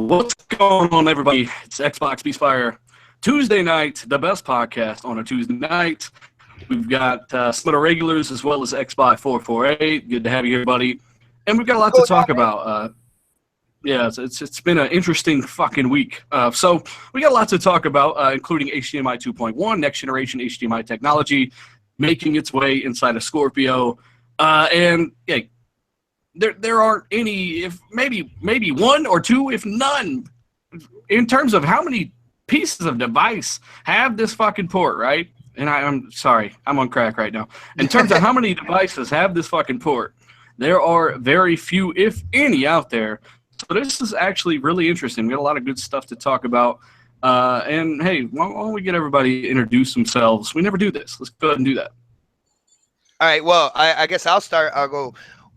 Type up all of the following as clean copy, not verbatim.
What's going on, everybody? It's Xbox Beast Fire Tuesday night, the best podcast on a Tuesday night. We've got some of the regulars as well as Xbox 448. Good to have you here, buddy. And we've got a lot to talk about. Yeah, it's been an interesting fucking week. So we got a lot to talk about, including Hdmi 2.1, next generation HDMI technology, making its way inside of Scorpio. And yeah, there aren't any, if maybe one or two, if none, in terms of how many pieces of device have this fucking port, right? And I'm sorry, I'm on crack right now. In terms of how many devices have this fucking port, there are very few, if any, out there. So this is actually really interesting. We got a lot of good stuff to talk about. And hey, why don't we get everybody to introduce themselves? We never do this. Let's go ahead and do that. All right, well, I guess I'll start. I'll go,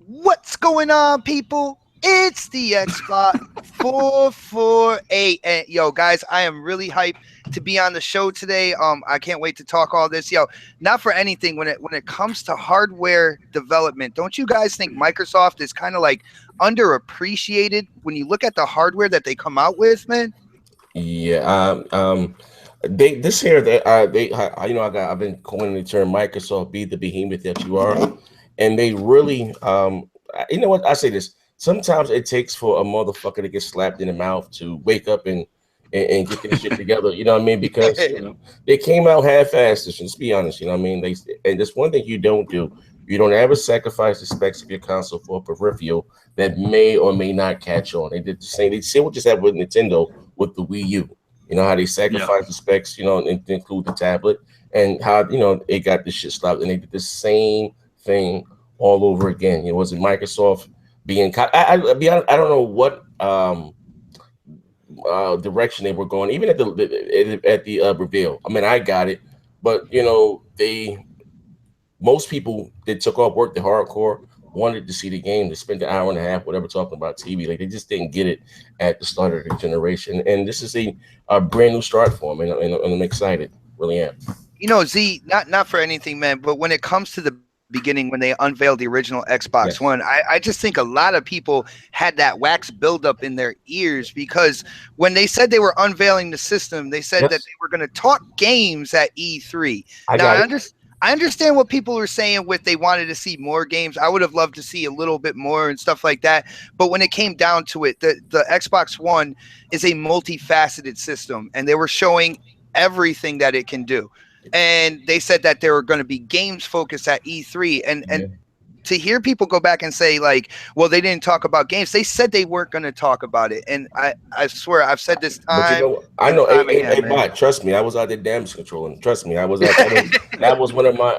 what's going on, people? It's the Xbox 448. And yo, guys, I am really hyped to be on the show today. I can't wait to talk all this. Yo, not for anything, when it comes to hardware development, don't you guys think Microsoft is kind of like underappreciated when you look at the hardware that they come out with, man? Yeah, I've been coining the term Microsoft be the behemoth that you are, and they really, you know what, I say this, sometimes it takes for a motherfucker to get slapped in the mouth to wake up and get this shit together, you know what I mean? Because they came out half-assed, let's be honest, you know what I mean? And there's one thing you don't do. You don't ever sacrifice the specs of your console for a peripheral that may or may not catch on. They did the same. They see what just happened with Nintendo with the Wii U. You know how they sacrificed the specs, you know, and include the tablet, and how, you know, it got this shit stopped, and they did the same thing all over again. It wasn't Microsoft being. I don't know what direction they were going, even at the reveal. I mean, I got it, but you know, most people that took off work, the hardcore, wanted to see the game. They spent an hour and a half, whatever, talking about TV. Like, they just didn't get it at the start of the generation. And this is a brand new start for them, and I'm excited. Really am. You know, Z, not for anything, man, but when it comes to the beginning, when they unveiled the original Xbox One, I just think a lot of people had that wax buildup in their ears, because when they said they were unveiling the system, they said that they were going to talk games at E3. I understand what people were saying with they wanted to see more games. I would have loved to see a little bit more and stuff like that. But when it came down to it, the Xbox One is a multifaceted system, and they were showing everything that it can do. And they said that there were going to be games focused at E3. And to hear people go back and say, like, well, they didn't talk about games. They said they weren't going to talk about it. And I swear, I've said this time. But I know. Hey, trust me, I was out there damage controlling. Trust me, I was out there. That was one of my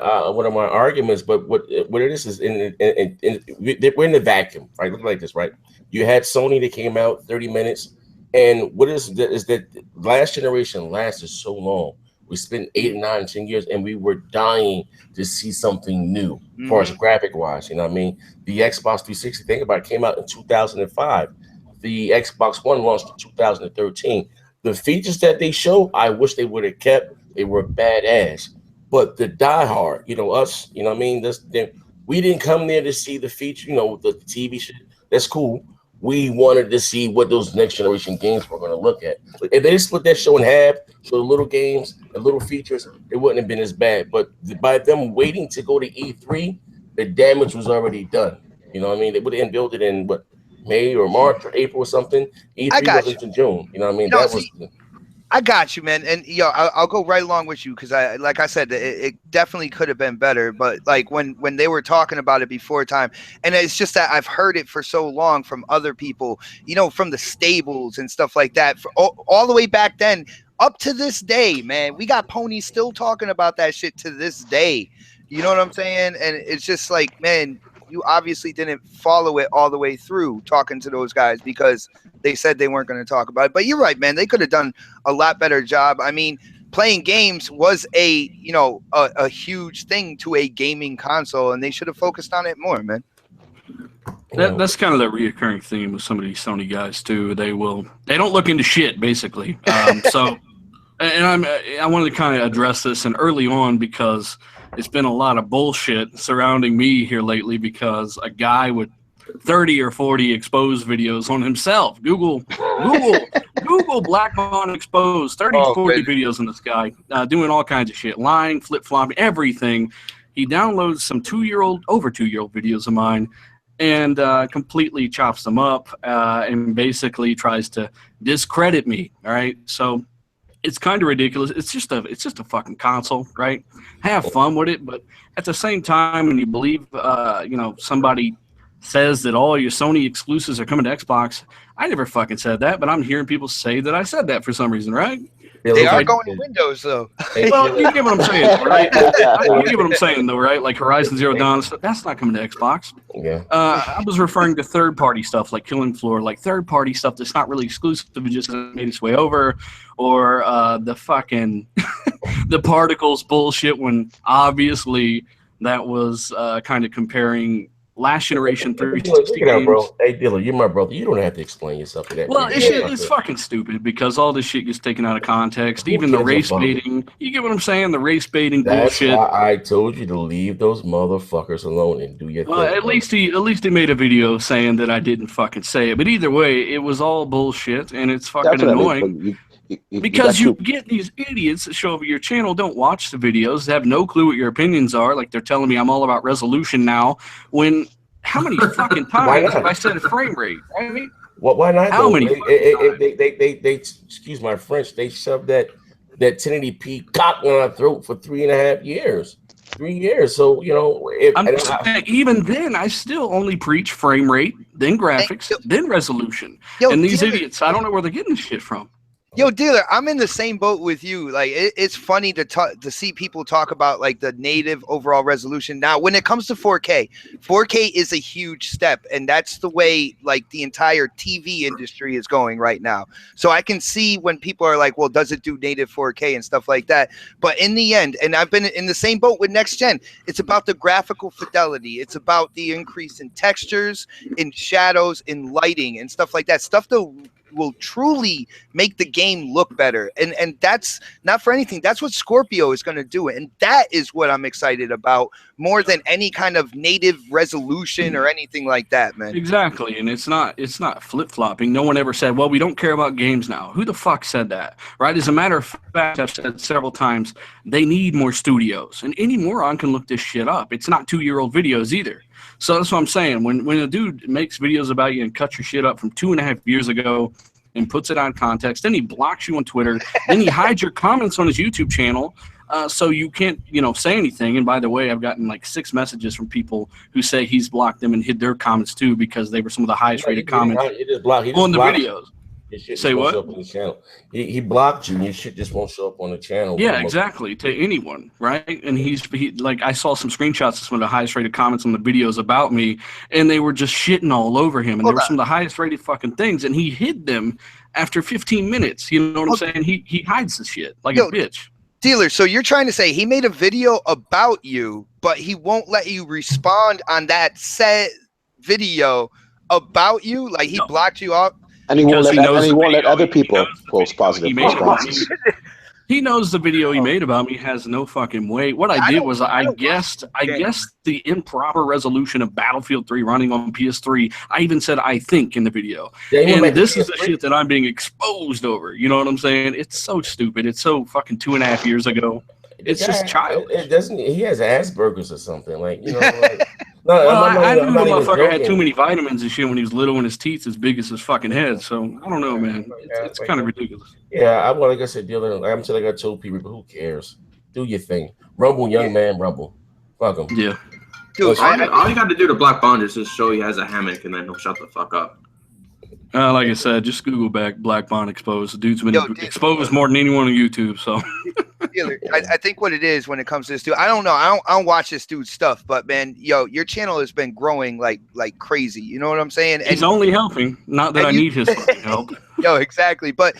arguments. But what it is we're in the vacuum, right? Look like this, right? You had Sony that came out 30 minutes. And what is that last generation lasted so long. We spent 8, 9, 10 years, and we were dying to see something new, as far as graphic-wise. You know what I mean? The Xbox 360, think about it, came out in 2005. The Xbox One launched in 2013. The features that they showed, I wish they would have kept. They were badass. But the diehard, you know, us, you know what I mean? We didn't come there to see the feature, you know, the TV shit. That's cool. We wanted to see what those next generation games were going to look at. If they split that show in half, so the little games and little features, it wouldn't have been as bad. But by them waiting to go to E3, the damage was already done. You know what I mean? They would have built it in May or March or April or something. E3 wasn't in June. You know what I mean? I got you, man. And yo, I'll go right along with you, because like I said, it definitely could have been better. But like when they were talking about it before time, and it's just that I've heard it for so long from other people, you know, from the stables and stuff like that, all the way back then up to this day, man. We got ponies still talking about that shit to this day. You know what I'm saying? And it's just like, man, you obviously didn't follow it all the way through talking to those guys, because they said they weren't going to talk about it. But you're right, man. They could have done a lot better job. I mean, playing games was a huge thing to a gaming console, and they should have focused on it more, man. That's kind of the reoccurring theme with some of these Sony guys too. They don't look into shit, basically. So, and I wanted to kind of address this and early on, because it's been a lot of bullshit surrounding me here lately, because a guy with 30 or 40 exposed videos on himself. Google Google Blackmon exposed 30, 40 videos on this guy doing all kinds of shit, lying, flip-flopping, everything. He downloads some over 2-year-old videos of mine and completely chops them up and basically tries to discredit me. All right, so it's kind of ridiculous. It's just a fucking console, right? Have fun with it, but at the same time, when you believe, somebody says that all your Sony exclusives are coming to Xbox, I never fucking said that, but I'm hearing people say that I said that for some reason, right? They are going to Windows, though. Well, you get what I'm saying, right? You get what I'm saying, though, right? Like Horizon Zero Dawn, that's not coming to Xbox. Yeah. I was referring to third-party stuff like Killing Floor, like third-party stuff that's not really exclusive, it just made its way over, or the fucking the Particles bullshit when obviously that was kind of comparing last generation 360 games. Bro. Hey, Dilla, you're my brother. You don't have to explain yourself to that. Well, it's fucking stupid because all this shit gets taken out of context. Even the race baiting. You get what I'm saying? The race baiting bullshit. That's why I told you to leave those motherfuckers alone and do your thing. At least he made a video saying that I didn't fucking say it. But either way, it was all bullshit and it's fucking annoying. Because you get these idiots that show up at your channel, don't watch the videos, have no clue what your opinions are. Like they're telling me I'm all about resolution now. When how many fucking times have I said a frame rate? I mean, why not? How many? They excuse my French. They shoved that 1080p cock on our throat for 3.5 years. 3 years. So even then, I still only preach frame rate, then graphics, then resolution. And these idiots, I don't know where they're getting this shit from. Yo, Dealer, I'm in the same boat with you. Like, it's funny to see people talk about like the native overall resolution. Now, when it comes to 4K, 4K is a huge step, and that's the way like the entire TV industry is going right now. So I can see when people are like, well, does it do native 4K and stuff like that? But in the end, and I've been in the same boat with next gen, it's about the graphical fidelity. It's about the increase in textures, in shadows, in lighting, and stuff like that. Stuff that will truly make the game look better, and that's not for anything. That's what Scorpio is going to do, and that is what I'm excited about more than any kind of native resolution or anything like that, man. Exactly, and it's not flip-flopping. No one ever said, well, we don't care about games now. Who the fuck said that, right? As a matter of fact, I've said several times, they need more studios, and any moron can look this shit up. It's not 2-year-old videos either. So that's what I'm saying. When a dude makes videos about you and cuts your shit up from 2.5 years ago and puts it on context, then he blocks you on Twitter, then he hides your comments on his YouTube channel, so you can't, say anything. And by the way, I've gotten like 6 messages from people who say he's blocked them and hid their comments too because they were some of the highest rated comments on the videos. Say what? Up on the channel. He blocked you, and your shit just won't show up on the channel. Yeah, exactly. To anyone, right? And he like I saw some screenshots of some of the highest rated comments on the videos about me, and they were just shitting all over him. And they were some of the highest rated fucking things, and he hid them after 15 minutes. You know what I'm saying? He hides the shit like a bitch. Dealer, so you're trying to say he made a video about you, but he won't let you respond on that said video about you? Like he blocked you off? And he won't let other people post positive responses. He knows the video he made about me has no fucking weight. What I did was I guessed the improper resolution of Battlefield 3 running on PS3. I even said I think in the video. And this is the shit that I'm being exposed over. You know what I'm saying? It's so stupid. It's so fucking 2.5 years ago. It's just childish. It doesn't. He has Asperger's or something, like I knew the motherfucker had too many vitamins and shit when he was little, and his teeth as big as his fucking head. So I don't know, man. It's kind of ridiculous. Yeah, like I said, dealer. I'm saying, like I told people, who cares? Do your thing. Rumble, young man, rumble. Fuck him. Yeah. Dude, all you got to do to Black Bond is just show he has a hammock, and then he'll shut the fuck up. Like I said, just Google back Black Bond exposed. The dude's been exposed more than anyone on YouTube. So I think what it is when it comes to this dude, I don't know. I don't watch this dude's stuff, but man, your channel has been growing like crazy. You know what I'm saying? And he's only helping. Not that I need his help. Yo, exactly. But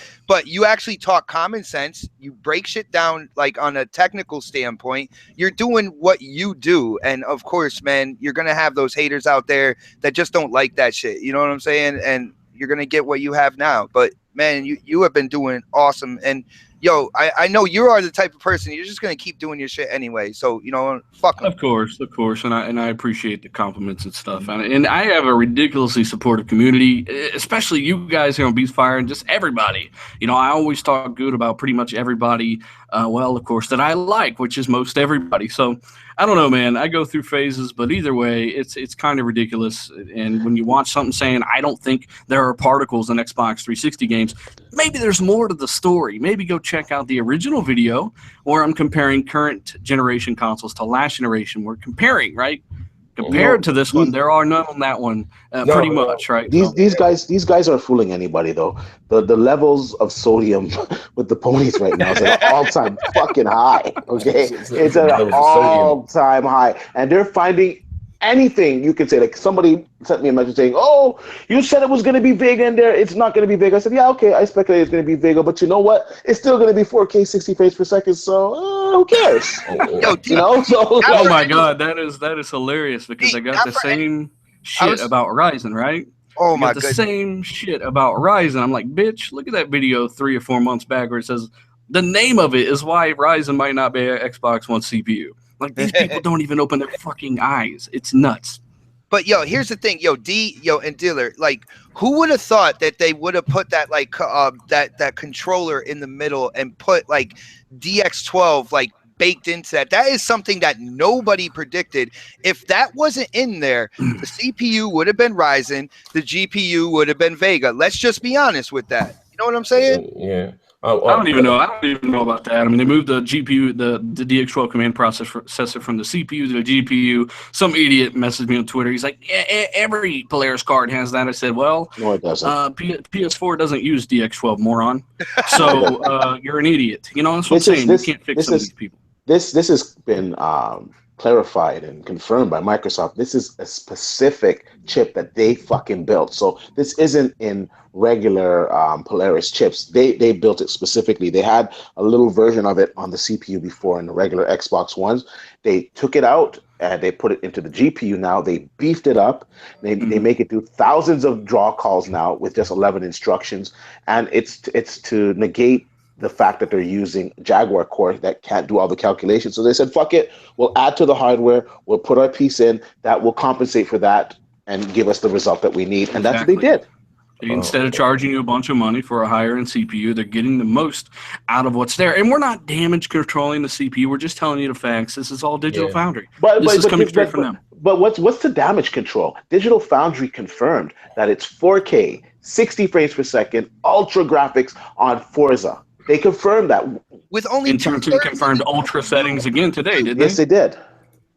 you actually talk common sense. You break shit down like on a technical standpoint. You're doing what you do, and of course, man, you're gonna have those haters out there that just don't like that shit. You know what I'm saying? And you're gonna get what you have now. But man, you have been doing awesome. And yo, I know you are the type of person you're just gonna keep doing your shit anyway. So fuck 'em. Of course, and I appreciate the compliments and stuff. And I have a ridiculously supportive community, especially you guys here on Beastfire and just everybody. I always talk good about pretty much everybody. Well, of course, that I like, which is most everybody. So I don't know, man. I go through phases, but either way, it's kind of ridiculous. And when you watch something saying, I don't think there are particles in Xbox 360 games, maybe there's more to the story. Maybe go check out the original video where I'm comparing current generation consoles to last generation. We're comparing, right? Compared to this one, there are none on that one, pretty much, right? These guys aren't fooling anybody though. The levels of sodium with the ponies right now is at an all-time fucking high. Okay, it's at an all-time high, and they're finding anything you can say. Like somebody sent me a message saying, "Oh, you said it was going to be big in there. It's not going to be big." I said, "Yeah, okay. I speculated it's going to be bigger, but you know what? It's still going to be 4K 60 frames per second. So who cares?" So oh my god, that is hilarious because I got the same shit about Ryzen, right? Oh my god, the same shit about Ryzen. I'm like, bitch, look at that video 3 or 4 months back where it says the name of it is why Ryzen might not be an Xbox One CPU. Like, these people don't even open their fucking eyes. It's nuts. But yo, here's the thing, and Dealer, like, who would have thought that they would have put that that controller in the middle and put like DX12 like baked into that? That is something that nobody predicted. If that wasn't in there, the CPU would have been Ryzen, the GPU would have been Vega. Let's just be honest with that. You know what I'm saying? Yeah. I don't even know. I don't even know about that. I mean, they moved the GPU, the DX12 command processor from the CPU to the GPU. Some idiot messaged me on Twitter. He's like, yeah, every Polaris card has that. I said, well, no, it doesn't. PS4 doesn't use DX12, moron. So you're an idiot. That's what I'm saying. You can't fix some of these people. This has been clarified and confirmed by Microsoft. This is a specific chip that they fucking built. So this isn't in regular Polaris chips. They built it specifically. They had a little version of it on the CPU before in the regular Xbox Ones. They took it out and they put it into the GPU now. They beefed it up. They make it do thousands of draw calls now with just 11 instructions. And it's to negate the fact that they're using Jaguar core that can't do all the calculations. So they said, fuck it, we'll add to the hardware, we'll put our piece in, that will compensate for that and give us the result that we need. And that's what they did. Instead of charging you a bunch of money for a higher end CPU, they're getting the most out of what's there. And we're not damage controlling the CPU. We're just telling you the facts. This is all Digital Foundry. This is coming straight from them. But what's the damage control? Digital Foundry confirmed that it's 4K, 60 frames per second, ultra graphics on Forza. They confirmed that. With only in terms of confirmed ultra settings again today, didn't they? Yes, they did.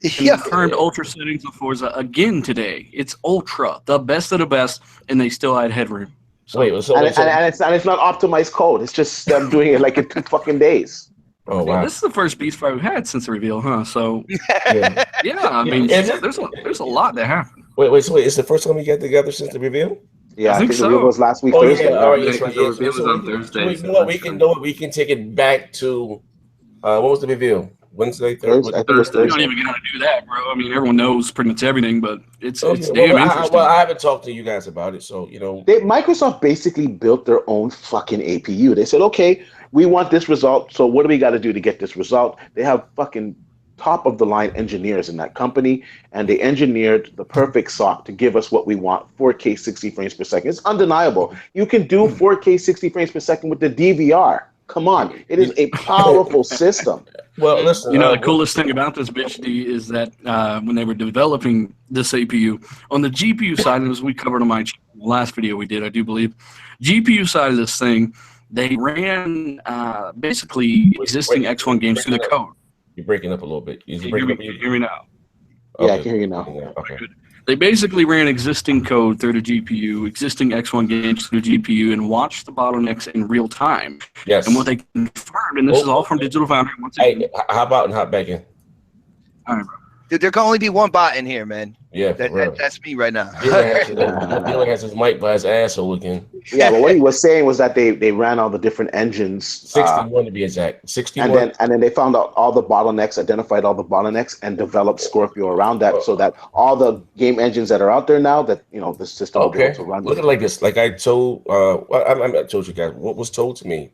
Confirmed ultra settings of Forza again today. It's ultra, the best of the best, and they still had headroom. So, and it's not optimized code. It's just them doing it like in 2 fucking days. Oh wow! This is the first Beastfire we've had since the reveal, huh? So yeah, I mean, there's a lot that happened. Wait, so it's the first time we get together since the reveal? Yeah, I think the reveal was last week. Thursday. Yeah, all right, that's right. The reveal was on Thursday. You know what? We can do it. We can take it back to what was the reveal? Wednesday, Thursday. You don't even gotta do that, bro. I mean, everyone knows pretty much everything, but it's damn interesting. Well, I haven't talked to you guys about it, so Microsoft basically built their own fucking APU. They said, okay, we want this result, so what do we got to do to get this result? They have fucking top of the line engineers in that company, and they engineered the perfect SoC to give us what we want, 4K 60 frames per second. It's undeniable. You can do 4K 60 frames per second with the DVR. Come on, it is a powerful system. Well, listen. The coolest thing about this bitch D is that when they were developing this APU on the GPU side, as we covered on my last video we did, I do believe, GPU side of this thing, they ran basically existing X1 games through the code. You're breaking up a little bit. Can you hear me now? Yeah, I can hear you now. Okay. They basically ran existing code through the GPU, existing X1 games through the GPU, and watched the bottlenecks in real time. Yes. And what they confirmed, and this is all from Digital Foundry. Hey, how about and hop back in? All right, bro. Dude, there can only be one bot in here, man. Yeah, that's me right now. Dylan has his mic by his asshole again. Yeah, but what he was saying was that they ran all the different engines. 61 to be exact. 61. And then they found out all the bottlenecks, identified all the bottlenecks, and developed Scorpio around that, so that all the game engines that are out there now, that the system will be able to run. Look at it like this. Like I told, I told you guys what was told to me,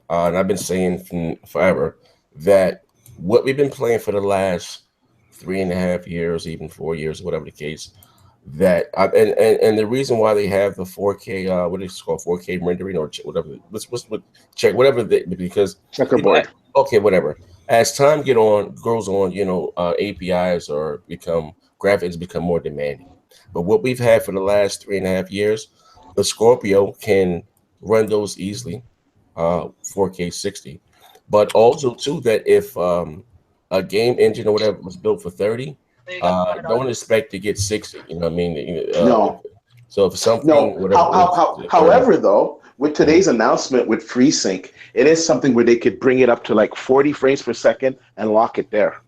and I've been saying forever that what we've been playing for the last 3.5 years, even 4 years, whatever the case, that and the reason why they have the 4K, what is it called, 4K rendering or whatever, check whatever because checkerboard. Okay, whatever. As time goes on, APIs or graphics become more demanding. But what we've had for the last 3.5 years, the Scorpio can run those easily, 4K 60. But also too that if a game engine or whatever was built for 30, don't expect to get 60. You know what I mean? No. So if something, no. However, though, with today's announcement with FreeSync, it is something where they could bring it up to like 40 frames per second and lock it there.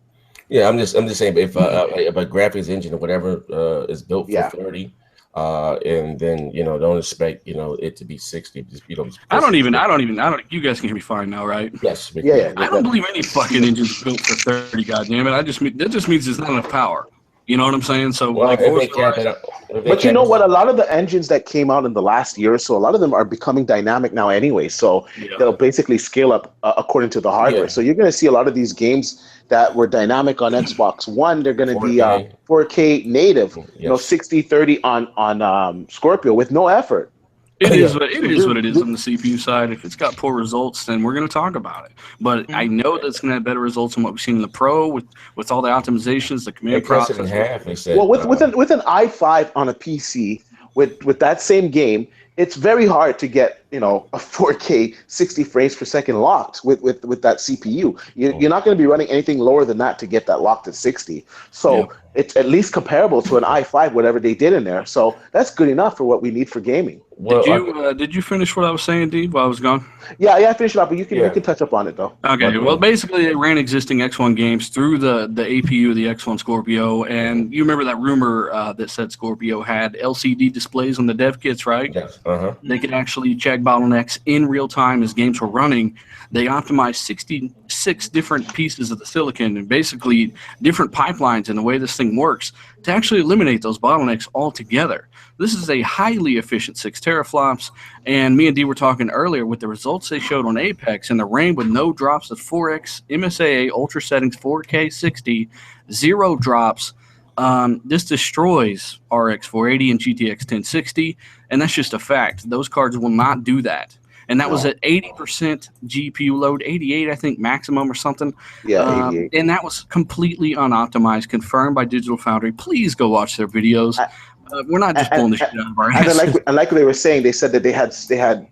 Yeah, I'm just saying if a graphics engine or whatever is built for 30, and then don't expect it to be 60. Just, I don't. You guys can hear me fine now, right? Yes. Yeah. I don't believe any fucking engine's built for 30. Goddamn it! That just means there's not enough power. You know what I'm saying? So, but you know what? A lot of the engines that came out in the last year or so, a lot of them are becoming dynamic now anyway. So they'll basically scale up according to the hardware. Yeah. So you're going to see a lot of these games that were dynamic on Xbox One. They're going to be 4K native, 60/30 on Scorpio with no effort. It is what it is on the CPU side. If it's got poor results, then we're going to talk about it. But I know that's going to have better results than what we've seen in the Pro with all the optimizations, the command process. Well, with an i5 on a PC with that same game, it's very hard to get a 4K 60 frames per second locked with that CPU. You're not going to be running anything lower than that to get that locked at 60. So it's at least comparable to an i5, whatever they did in there. So that's good enough for what we need for gaming. Well, did you finish what I was saying, Dee, while I was gone? Yeah, I finished it up, but you can touch up on it though. Okay, well, basically they ran existing X1 games through the APU, the X1 Scorpio, and you remember that rumor that said Scorpio had LCD displays on the dev kits, right? Yes. They could actually check bottlenecks in real time as games were running. They optimized 66 different pieces of the silicon and basically different pipelines in the way this thing works to actually eliminate those bottlenecks altogether. This is a highly efficient 6 teraflops, and me and Dee were talking earlier with the results they showed on Apex in the rain with no drops of 4x MSAA ultra settings 4K 60, 0 drops. This destroys RX 480 and GTX 1060, and that's just a fact. Those cards will not do that. And that was at 80% GPU load, 88, I think, maximum or something. Yeah, 88. And that was completely unoptimized, confirmed by Digital Foundry. Please go watch their videos. We're not just pulling the shit out of our ass. And like they were saying, they said that they had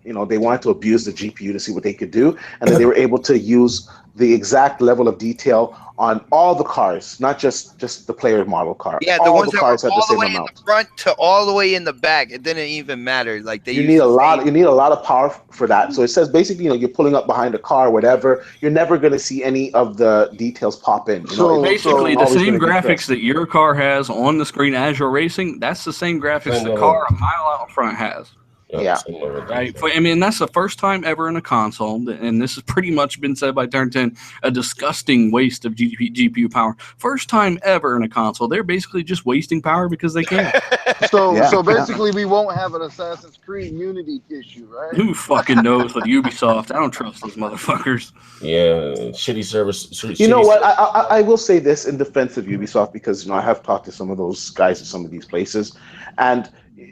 they wanted to abuse the GPU to see what they could do, and that they were able to use the exact level of detail on all the cars, not just the player model car. Yeah, all the ones the cars that were had all the the way same amount. in the front to all the way in the back. It didn't even matter. Like You need a lot of power for that. So it says basically, you're pulling up behind a car, whatever. You're never going to see any of the details pop in. So basically, the same graphics that your car has on the screen as you're racing, that's the same graphics the car a mile out in front has. Yeah. Right. I mean, that's the first time ever in a console, and this has pretty much been said by Turn 10, a disgusting waste of GPU power. First time ever in a console. They're basically just wasting power because they can. So basically, we won't have an Assassin's Creed Unity issue, right? Who fucking knows with Ubisoft? I don't trust those motherfuckers. Yeah, shitty service. You know what? I will say this in defense of Ubisoft, because I have talked to some of those guys at some of these places, and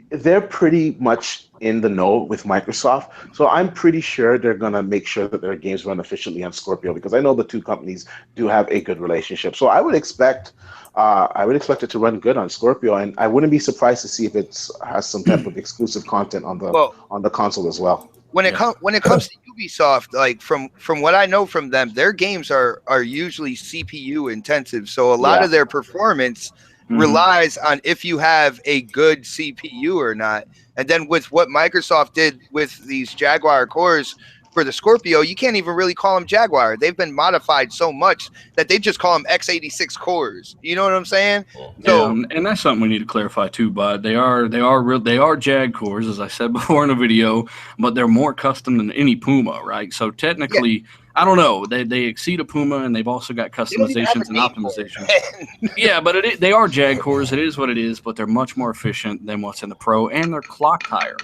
they're pretty much in the know with Microsoft. So I'm pretty sure they're going to make sure that their games run efficiently on Scorpio, because I know the two companies do have a good relationship. So I would expect it to run good on Scorpio, and I wouldn't be surprised to see if it has some type of exclusive content on the console as well. When it comes to Ubisoft, like from what I know from them, their games are usually CPU intensive. So a lot of their performance relies on if you have a good CPU or not. And then with what Microsoft did with these Jaguar cores, for the Scorpio, you can't even really call them Jaguar. They've been modified so much that they just call them x86 cores. You know what I'm saying? Yeah, and that's something we need to clarify too. But they are Jag cores, as I said before in the video, but they're more custom than any Puma, right? So technically, I don't know. They exceed a Puma, and they've also got customizations and optimizations. Yeah, but they are Jag cores. It is what it is, but they're much more efficient than what's in the Pro, and they're clocked higher.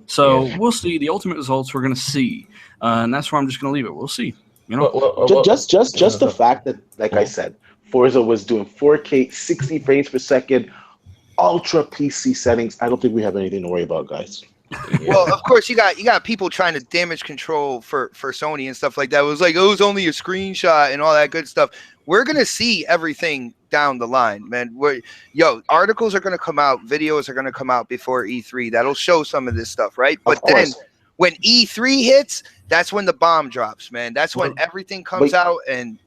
So we'll see. The ultimate results we're going to see, and that's where I'm just going to leave it. We'll see. You know, just the fact that, like I said, Forza was doing 4K, 60 frames per second, ultra PC settings. I don't think we have anything to worry about, guys. Well, of course, you got people trying to damage control for Sony and stuff like that. It was like, oh, it was only a screenshot and all that good stuff. We're gonna see everything down the line, man. Articles are gonna come out, videos are gonna come out before E3. That'll show some of this stuff, right? But then when E3 hits, that's when the bomb drops, man. That's when everything comes out, and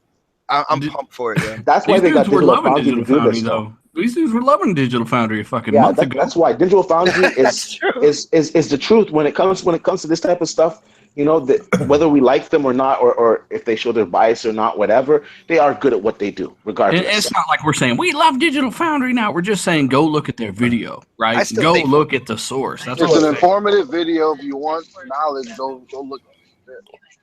I'm pumped for it, man. That's why they got Digital Foundry to do this, though. These dudes were loving Digital Foundry a fucking month ago. That's why Digital Foundry is the truth when it comes to this type of stuff. You know, whether we like them or not, or if they show their bias or not, whatever, they are good at what they do, regardless. It's not like we're saying we love Digital Foundry now. We're just saying go look at their video, right? Go look at the source. That's it's an informative video. If you want knowledge, go look.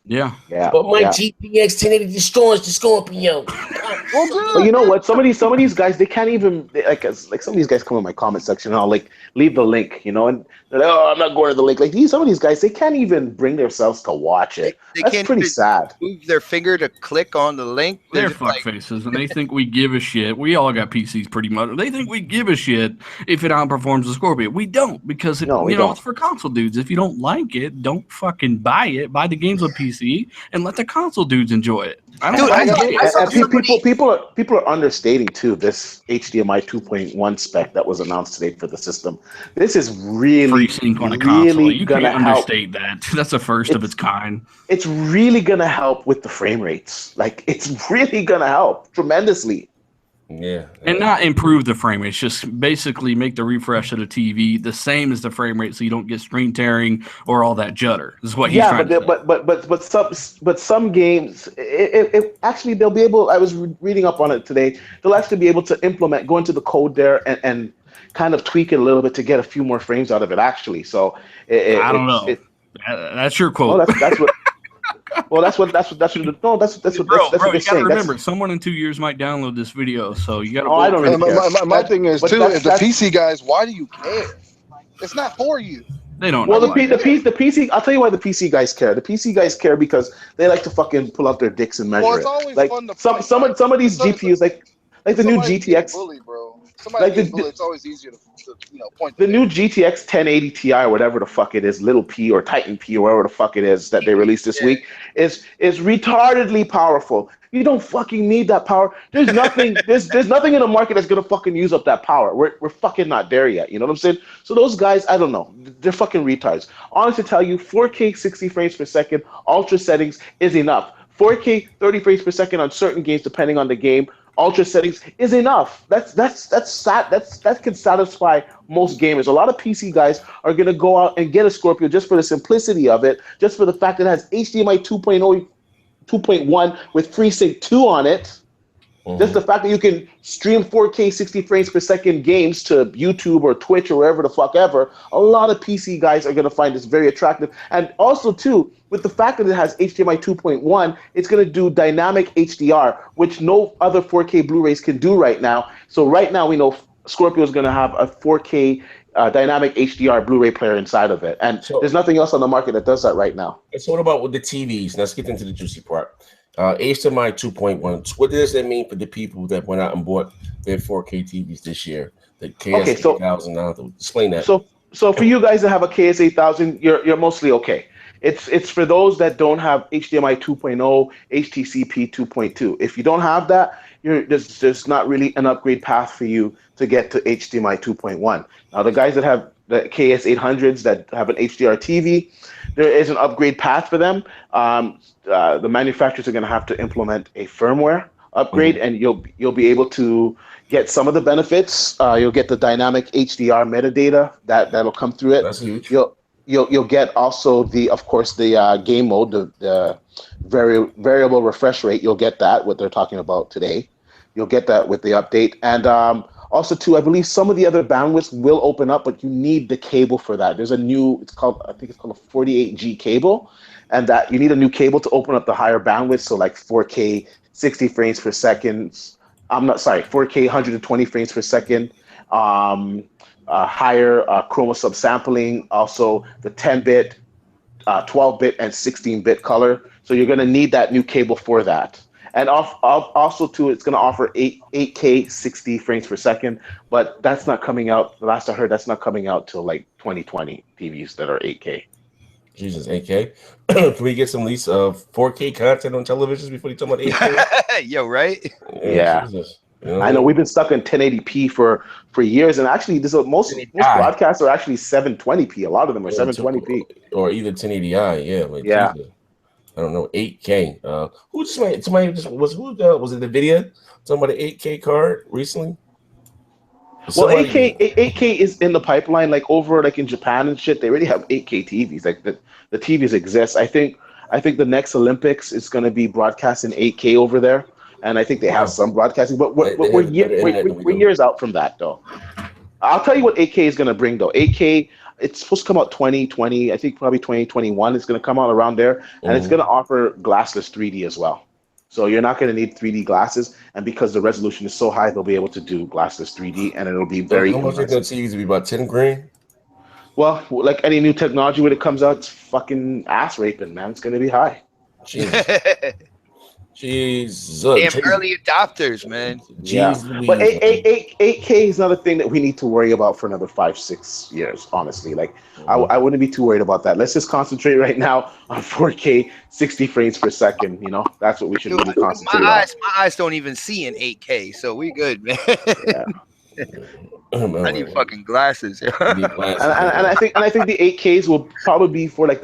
Yeah. But my GPX 1080 destroys the Scorpio. But you know what? Some of these guys, they can't even like some of these guys come in my comment section and I'll like leave the link, you know, and they're like, oh, I'm not going to the link. Like some of these guys, they can't even bring themselves to watch it. That's pretty sad. Move their finger to click on the link. They're fuck faces, and they think we give a shit. We all got PCs pretty much. They think we give a shit if it outperforms the Scorpio. We don't, because it's for console dudes. If you don't like it, don't fucking buy it. Buy the games on PC and let the console dudes enjoy it. People are understating too this HDMI 2.1 spec that was announced today for the system. This is really on a console. You can't understate that. That's a first of its kind. It's really gonna help with the frame rates. Like it's really gonna help tremendously. Yeah. And not improve the frame rates, just basically make the refresh of the TV the same as the frame rate so you don't get screen tearing or all that judder. Is what he's trying to say. But some games it actually they'll be able, I was reading up on it today, they'll actually be able to go into the code there and kind of tweak it a little bit to get a few more frames out of it actually. So I don't know. That's your quote. Well, that's what Well, that's what they're saying. Remember, someone in 2 years might download this video, so you got to. I don't really care. My thing is too. The PC guys, why do you care? It's not for you. They don't. Well, the PC. I'll tell you why the PC guys care. The PC guys care because they like to fucking pull out their dicks and measure it's always it. Like fun to some of these GPUs, like the new GTX. Bully, bro. It's always easier to point. The new GTX 1080 Ti or whatever the fuck it is, little P or Titan P or whatever the fuck it is that they released this week is retardedly powerful. You don't fucking need that power. There's nothing. there's nothing in the market that's gonna fucking use up that power. We're fucking not there yet. You know what I'm saying? So those guys, I don't know. They're fucking retards. Honestly, to tell you, 4K 60 frames per second, ultra settings is enough. 4K 30 frames per second on certain games, depending on the game. Ultra settings is enough. That can satisfy most gamers. A lot of PC guys are gonna go out and get a Scorpio just for the simplicity of it, just for the fact that it has HDMI 2.1 with FreeSync 2 on it. Just the fact that you can stream 4K 60 frames per second games to YouTube or Twitch or wherever the fuck ever, a lot of PC guys are going to find this very attractive. And also, too, with the fact that it has HDMI 2.1, it's going to do dynamic HDR, which no other 4K Blu-rays can do right now. So right now, we know Scorpio is going to have a 4K dynamic HDR Blu-ray player inside of it. And there's nothing else on the market that does that right now. So what about with the TVs? Let's get into the juicy part. HDMI 2.1. What does that mean for the people that went out and bought their 4K TVs this year? The KS8000. Explain that. So for you guys that have a KS8000, you're mostly okay. It's for those that don't have HDMI 2.0, HTCP 2.2. If you don't have that, there's not really an upgrade path for you to get to HDMI 2.1. Now the guys that have the KS800s that have an HDR TV, there is an upgrade path for them. The manufacturers are going to have to implement a firmware upgrade, and you'll be able to get some of the benefits. You'll get the dynamic HDR metadata that'll come through it. That's huge. You'll get also of course the game mode, the variable refresh rate. You'll get that, what they're talking about today. You'll get that with the update, and also too, I believe some of the other bandwidths will open up, but you need the cable for that. There's a new, I think it's called a 48G cable, and that you need a new cable to open up the higher bandwidth. So like 4K 60 frames per second. I'm not sorry, 4K 120 frames per second. Higher chroma subsampling, also the 10-bit, 12-bit, and 16-bit color. So you're going to need that new cable for that. And also, too, it's going to offer 8K 60 frames per second, but that's not coming out. The last I heard, that's not coming out till like 2020 TVs that are 8K. Jesus, 8K. Can we get some at least 4K content on televisions before you talk about 8K? Yo, right? Yeah. Jesus. You know? I know we've been stuck in 1080p for years, and actually, most broadcasts are actually 720p. A lot of them are 720p or either 1080i. Yeah, like, yeah. Jesus. I don't know, 8K. Was it NVIDIA talking about an 8K card recently? Well, 8K is in the pipeline, like over like in Japan and shit. They already have 8K TVs. Like the TVs exist. I think the next Olympics is going to be broadcast in 8K over there. And I think they have some broadcasting, but we're years out from that, though. I'll tell you what 8K is going to bring, though. 8K, it's supposed to come out 2020. I think probably 2021 is going to come out around there, and it's going to offer glassless 3D as well. So you're not going to need 3D glasses, and because the resolution is so high, they'll be able to do glassless 3D, and it'll be very. How much are the TVs to be about 10 grand? Well, like any new technology, when it comes out, it's fucking ass raping, man. It's going to be high. Jesus. Damn early adopters, man. Yeah. But 8K is not a thing that we need to worry about for another 5-6 years, honestly. Like, I wouldn't be too worried about that. Let's just concentrate right now on 4K 60 frames per second. You know, that's what we should really concentrate on. My eyes don't even see in 8K, so we good, man. Yeah. I need fucking glasses. and I think the 8Ks will probably be for like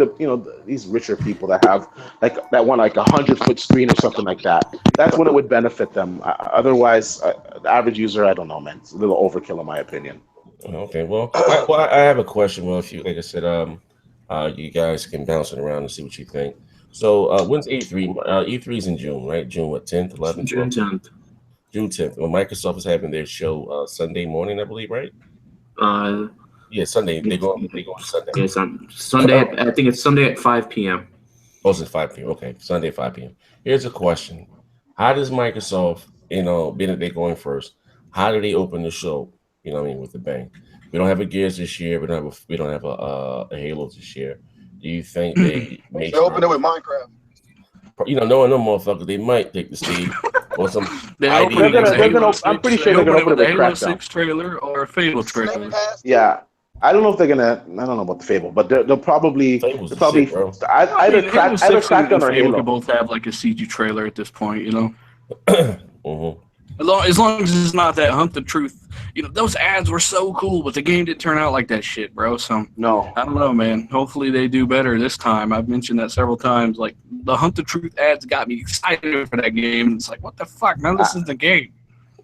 these richer people that have that want like 100-foot screen or something like that. That's when it would benefit them. Otherwise, the average user, I don't know, man. It's a little overkill in my opinion. Okay, well, I have a question. Well, if you, like I said, you guys can bounce it around and see what you think. So, when's E3? E3 is in June, right? June what? 10th, 11th? June 10th. June 10th. Well, Microsoft is having their show Sunday morning, I believe, right? Yeah, Sunday. They go Sunday. Yes, Sunday. I think it's Sunday at 5 p.m. Oh, it's at 5 p.m. Okay, Sunday at 5 p.m. Here's a question: how does Microsoft, being that they're going first, how do they open the show? You know what I mean, with a bang. We don't have a Gears this year. We don't have a Halo this year. Do you think they open it with Minecraft? Knowing them motherfuckers, they might take the stage or some. I'm pretty sure they're gonna open it with a Halo Crackdown 6 trailer or a Fable trailer. Yeah, I don't know if they're gonna. I don't know about the Fable, but they'll probably. Either Crackdown or Halo. Could both have like a CG trailer at this point, you know. Mm-hmm. As long as it's not that Hunt the Truth. Those ads were so cool, but the game didn't turn out like that shit, bro. So no, I don't know, man. Hopefully they do better this time. I've mentioned that several times. Like the Hunt the Truth ads got me excited for that game. It's like, what the fuck, man? This is the game.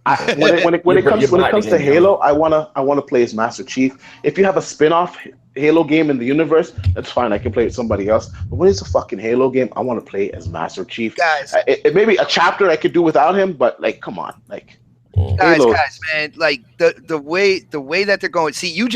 When it comes to Halo, I wanna play as Master Chief. If you have a spin-off Halo game in the universe, that's fine. I can play with somebody else. But when it's a fucking Halo game, I want to play as Master Chief. Guys, it may be a chapter I could do without him, but like, come on, like. Guys, man, like the way that they're going. See, you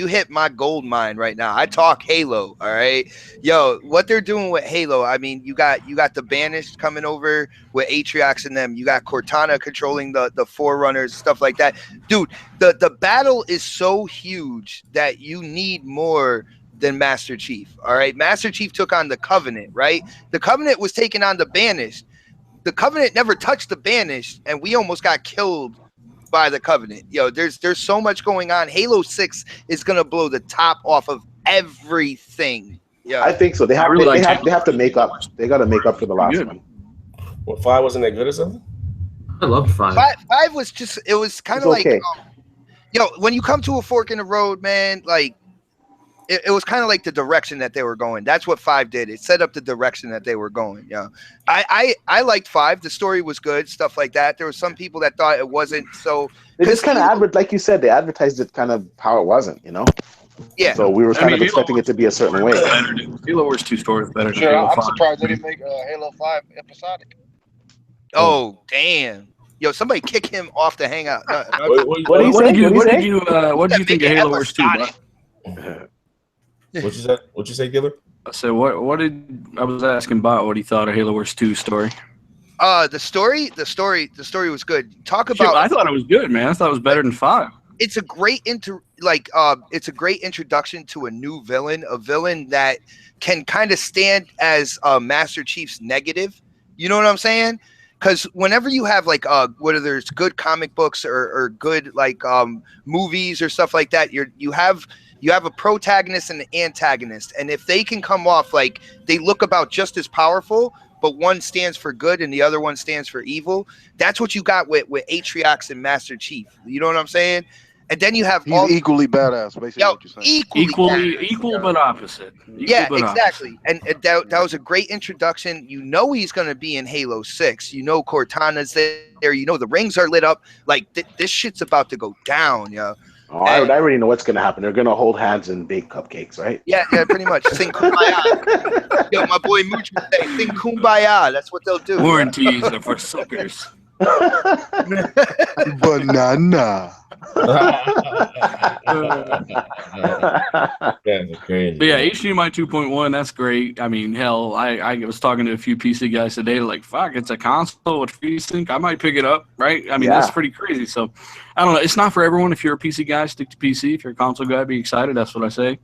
hit my gold mine right now. I talk Halo, all right, yo. What they're doing with Halo, I mean, you got the Banished coming over with Atriox and them. You got Cortana controlling the Forerunners, stuff like that, dude. The battle is so huge that you need more than Master Chief. All right, Master Chief took on the Covenant, right? The Covenant was taking on the Banished. The Covenant never touched the Banished, and we almost got killed by the Covenant. Yo, there's so much going on. Halo 6 is gonna blow the top off of everything. Yeah, I think so. They have to make up. They got to make up for the last one. Well, 5 wasn't that good or something? I loved 5. 5 was just. It was kind of like, okay. When you come to a fork in the road, man, like. It was kind of like the direction that they were going. That's what 5 did. It set up the direction that they were going. Yeah, I liked 5. The story was good, stuff like that. There were some people that thought it wasn't. So they just kind of like you said, they advertised it kind of how it wasn't. Yeah. So we were kind of expecting it to be a certain way. Halo Wars 2 story is better than Sure, Halo I'm 5. surprised they didn't make Halo 5 episodic. Oh damn. Yo, somebody kick him off the hangout. No, What did you think of Halo Wars 2, bro? What you say, Giller? I said, I was asking Bot what he thought of Halo Wars 2 story. The story was good. Talk about. I thought it was good, man. I thought it was better than 5. It's a great it's a great introduction to a new villain, a villain that can kind of stand as Master Chief's negative. You know what I'm saying? Because whenever you have like whether there's good comic books or good like movies or stuff like that, you have a protagonist and an antagonist, and if they can come off like they look about just as powerful, but one stands for good and the other one stands for evil, that's what you got with Atriox and Master Chief. You know what I'm saying? And then you have He's equally badass, basically. What you're saying. Equal but opposite. Exactly. And that was a great introduction. You know he's going to be in Halo 6. You know Cortana's there. You know the rings are lit up. Like this shit's about to go down, yo. Oh, I already know what's going to happen. They're going to hold hands and bake cupcakes, right? Yeah, pretty much. Sing Kumbaya. Yo, my boy Mooch would say, sing Kumbaya. That's what they'll do. Warranties are for suckers. Banana. That's crazy. But yeah, HDMI 2.1, that's great. I mean, hell, I was talking to a few PC guys today, like, fuck, it's a console with FreeSync. I might pick it up, right? I mean, that's pretty crazy. So, I don't know. It's not for everyone. If you're a PC guy, stick to PC. If you're a console guy, be excited. That's what I say.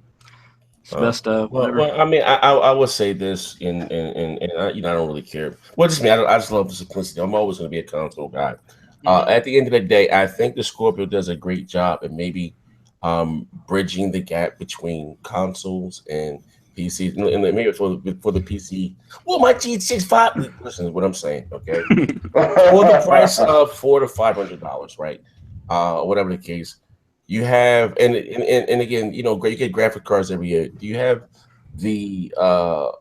It's best. Well, I mean, I would say this, and I don't really care. Well, just me. I just love the simplicity. I'm always going to be a console guy. At the end of the day, I think the Scorpio does a great job at maybe bridging the gap between consoles and PCs, and maybe for the PC. Well, my GTX 5. Listen to what I'm saying, okay? For the price of $400 to $500, right? Whatever the case, you have, and again, you get graphic cards every year. Do you have the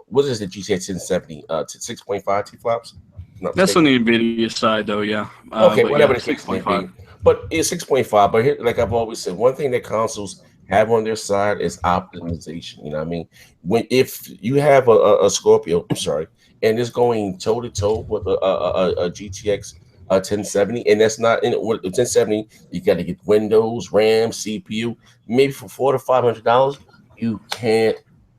what is the GTX 1070 6.5 T flops? That's on the NVIDIA side, though, yeah. Okay, whatever the 6.5. But it's 6.5. But here, like I've always said, one thing that consoles have on their side is optimization. You know what I mean? If you have a Scorpio, I'm sorry, and it's going toe to toe with a GTX 1070, and that's not in 1070. You got to get Windows, RAM, CPU. Maybe for $400 to $500, you can't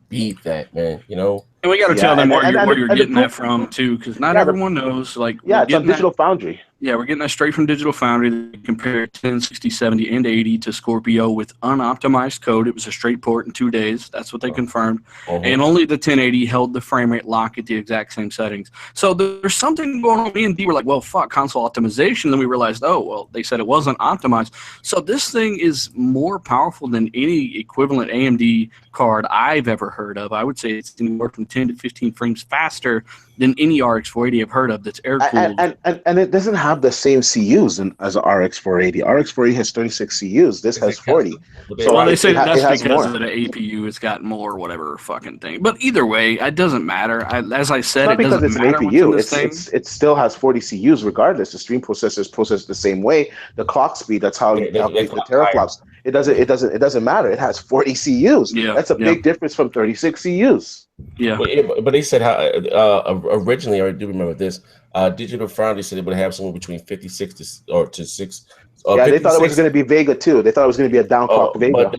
beat that, man. And we got to tell them where you're getting that from too, because not everyone knows. Like, it's on Digital Foundry. Yeah, we're getting that straight from Digital Foundry. They compared 10, 60, 70, and 80 to Scorpio with unoptimized code. It was a straight port in 2 days. That's what they confirmed. And only the 1080 held the frame rate lock at the exact same settings. So there's something going on. Me and D were like, well, fuck, console optimization. Then we realized, oh, well, they said it wasn't optimized. So this thing is more powerful than any equivalent AMD card I've ever heard of. I would say it's anywhere from 10 to 15 frames faster than any RX 480 I've heard of that's air-cooled. And it doesn't have the same CUs as an RX 480. RX 480 has 36 CUs. This has 40. So they say that's because of the APU. It's got more whatever fucking thing. But either way, it doesn't matter. As I said, it doesn't matter what's in this thing. It still has 40 CUs regardless. The stream processors process the same way. The clock speed, that's how you calculate the teraflops. It doesn't matter. It has 40 CUs. That's a big difference from 36 CUs. Yeah, but they said how originally, I do remember this. Digital Foundry said it would have somewhere between 56 to 6. They thought it was going to be Vega too. They thought it was going to be a downclocked Vega.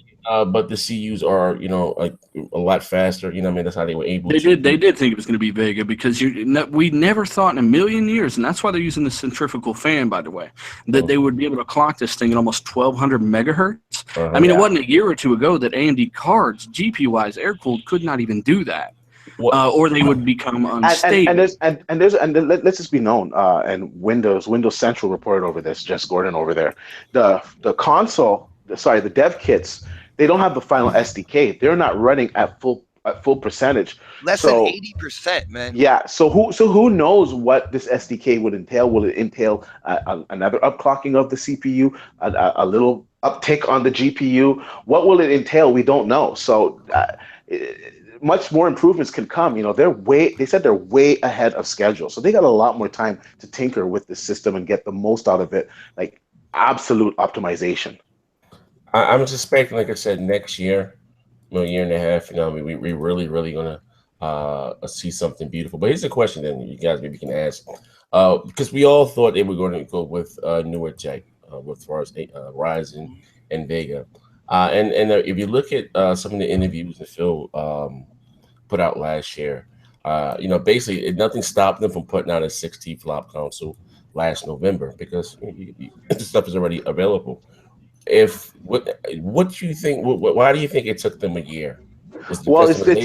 But the CUs are like a lot faster. You know what I mean? That's how they were able. They did think it was going to be Vega because we never thought in a million years, and that's why they're using the centrifugal fan, by the way, that they would be able to clock this thing at almost 1200 megahertz. I mean, it wasn't a year or two ago that AMD cards, GPU-wise, air-cooled, could not even do that. Or they would become unstable. And let's just be known. And Windows Central reported over this. Jess Gordon over there. The console, the dev kits, they don't have the final SDK. They're not running at full percentage. Less than 80%, man. Yeah. So who knows what this SDK would entail? Will it entail another upclocking of the CPU, a little uptick on the GPU? What will it entail? We don't know. So. Much more improvements can come. They said they're way ahead of schedule. So they got a lot more time to tinker with the system and get the most out of it, like absolute optimization. I'm suspecting, like I said, next year year and a half, we really gonna see something beautiful. But here's a question then you guys maybe can ask, because we all thought they were going to go with newer tech, with far as Ryzen and Vega, and if you look at some of the interviews that Phil put out last year, basically nothing stopped them from putting out a 6T flop console last November because this stuff is already available. What do you think? Why do you think it took them a year? Well, it's definitely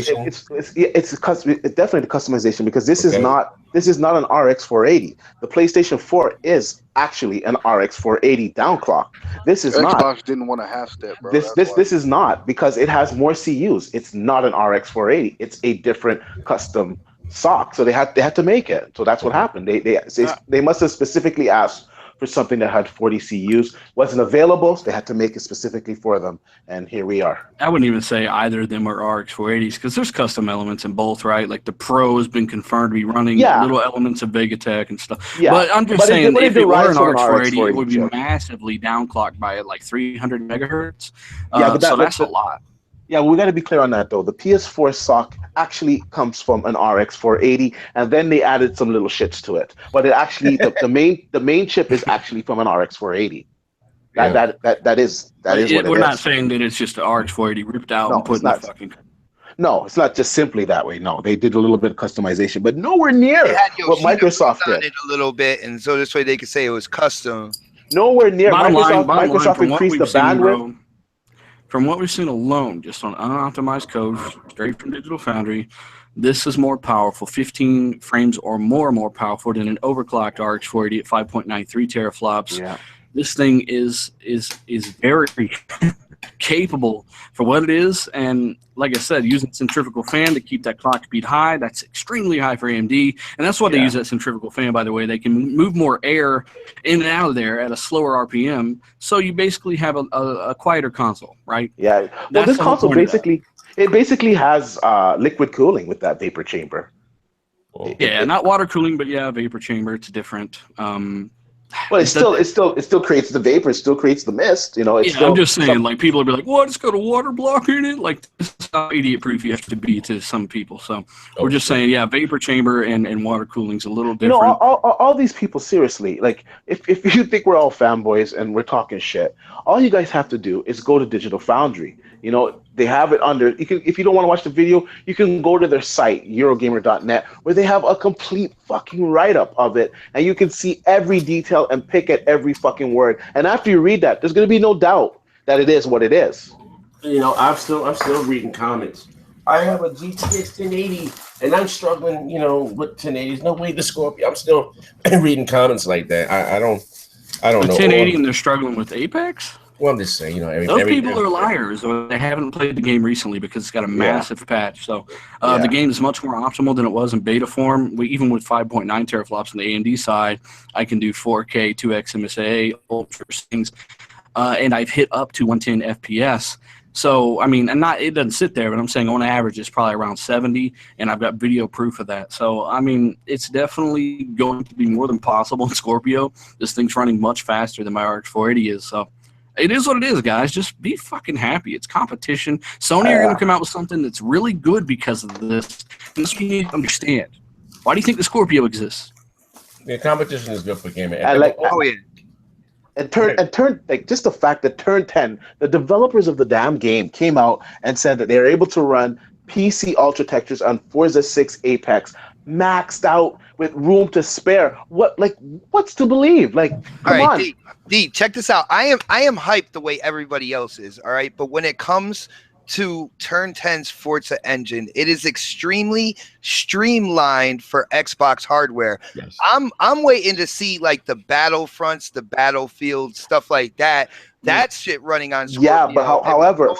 the customization because this is not an RX 480. The PlayStation 4 is actually an RX 480 downclock. This is not. Xbox didn't want to half step, bro. This is not because it has more CUs. It's not an RX 480. It's a different custom sock. So they had to make it. So that's what happened. They must have specifically asked for something that had 40 CUs. Wasn't available, so they had to make it specifically for them, and here we are. I wouldn't even say either of them are RX 480s because there's custom elements in both, right? Like the Pro has been confirmed to be running little elements of VegaTech and stuff. Yeah. But I'm just saying, if it were an RX 480, it would be massively downclocked by like 300 megahertz. So that's a lot. Yeah, we got to be clear on that, though. The PS4 sock actually comes from an RX 480, and then they added some little shits to it. But it actually, the main chip is actually from an RX 480. That is what it is. We're not saying that it's just an RX 480 ripped out and put in the fucking. No, it's not just simply that way. No, they did a little bit of customization, but nowhere near what Microsoft did. It a little bit, and so this way they could say it was custom. Nowhere near. Microsoft increased the bandwidth. From what we've seen alone, just on unoptimized code, straight from Digital Foundry, this is more powerful, 15 frames or more powerful than an overclocked RX 480 at 5.93 teraflops. Yeah. This thing is very capable for what it is, and like I said, using centrifugal fan to keep that clock speed high, that's extremely high for AMD, and that's why they use that centrifugal fan, by the way. They can move more air in and out of there at a slower RPM, so you basically have a quieter console, right? Yeah, well, this console basically has liquid cooling with that vapor chamber. Not water cooling, but vapor chamber. It's different. Well, it still creates the vapor, it still creates the mist, I'm just saying, like, people will be like, "What? It's got a water blocker in it?" Like, this is how idiot-proof you have to be to some people. So we're just saying, vapor chamber and water cooling's a little different. All these people, seriously, like, if you think we're all fanboys and we're talking shit, all you guys have to do is go to Digital Foundry. They have it under. If you don't want to watch the video, you can go to their site, Eurogamer.net, where they have a complete fucking write-up of it, and you can see every detail and pick at every fucking word. And after you read that, there's gonna be no doubt that it is what it is. I'm still reading comments. I have a GTX 1080, and I'm struggling, with 1080s. No way, the Scorpio. I'm still reading comments like that. I don't know. 1080, and they're struggling with Apex. Well, I'm just saying, those people are liars, or they haven't played the game recently because it's got a massive patch. So the game is much more optimal than it was in beta form. Even with 5.9 teraflops on the AMD side, I can do 4K, 2x MSA, ultra things, and I've hit up to 110 FPS. So, it doesn't sit there, but I'm saying on average it's probably around 70, and I've got video proof of that. So, it's definitely going to be more than possible in Scorpio. This thing's running much faster than my RX 480 is, so it is what it is, guys. Just be fucking happy. It's competition. Sony are going to come out with something that's really good because of this. And this you need to understand. Why do you think the Scorpio exists? The competition is good for gaming. And turn like just the fact that Turn 10, the developers of the damn game came out and said that they're able to run PC Ultra textures on Forza 6 Apex, maxed out with room to spare. What's to believe? Like, come on. D, check this out. I am hyped the way everybody else is, all right? But when it comes to Turn 10's Forza engine, it is extremely streamlined for Xbox hardware. Yes. I'm waiting to see like the Battlefronts, the Battlefield, stuff like that. That shit running on Scorpio. Yeah, but however,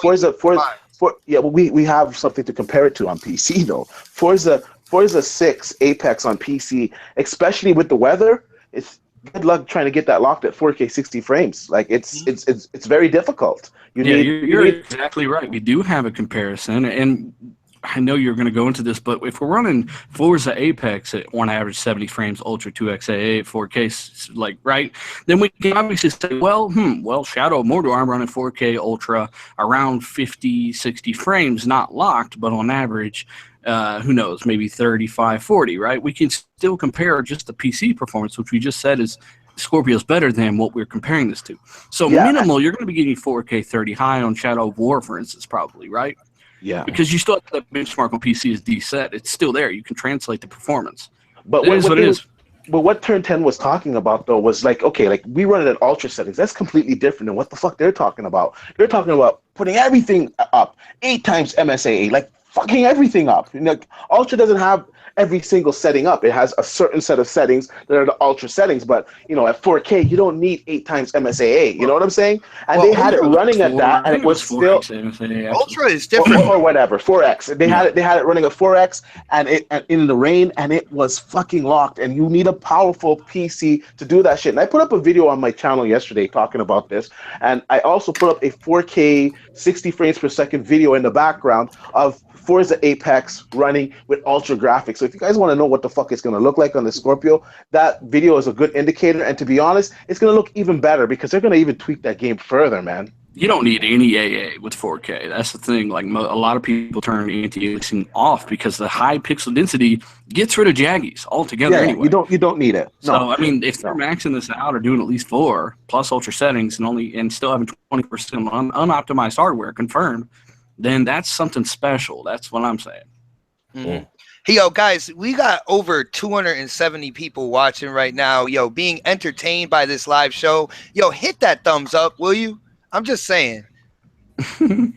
we have something to compare it to on PC though. Forza 6 Apex on PC, especially with the weather, it's good luck trying to get that locked at 4K 60 frames. Like it's very difficult. You're exactly right. We do have a comparison, and I know you're going to go into this, but if we're running Forza Apex at on average 70 frames, Ultra 2XAA at 4K, like, right, then we can obviously say, well, Shadow of Mordor, I'm running 4K Ultra around 50, 60 frames, not locked, but on average, who knows, maybe 35, 40, right? We can still compare just the PC performance, which we just said is Scorpio's better than what we're comparing this to. So minimal, you're going to be getting 4K 30 high on Shadow of War, for instance, probably, right? Yeah. Because you still have that benchmark on PC is D-set. It's still there. You can translate the performance. But It is what it is. But what Turn 10 was talking about, though, was like, okay, like we run it at ultra settings. That's completely different than what the fuck they're talking about. They're talking about putting everything up 8 times MSAA, like fucking everything up. You know, ultra doesn't have every single setting up. It has a certain set of settings that are the ultra settings. But, you know, at 4K, you don't need 8 times MSAA. You know what I'm saying? And they had it running at that, and it was still Ultra is different, or whatever, 4X. They had it running at 4X, and in the rain, and it was fucking locked. And you need a powerful PC to do that shit. And I put up a video on my channel yesterday talking about this, and I also put up a 4K 60 frames per second video in the background of Forza Apex running with ultra graphics. So if you guys want to know what the fuck it's going to look like on the Scorpio, that video is a good indicator. And to be honest, it's going to look even better because they're going to even tweak that game further, man. You don't need any AA with 4K. That's the thing. Like a lot of people turn anti-aliasing off because the high pixel density gets rid of jaggies altogether. Yeah, anyway. you don't need it. So I mean, if they're maxing this out or doing at least 4 plus ultra settings and still having 20% unoptimized hardware confirmed, then that's something special. That's what I'm saying. Mm-hmm. Hey, yo, guys, we got over 270 people watching right now. Yo, being entertained by this live show. Yo, hit that thumbs up, will you? I'm just saying. We'll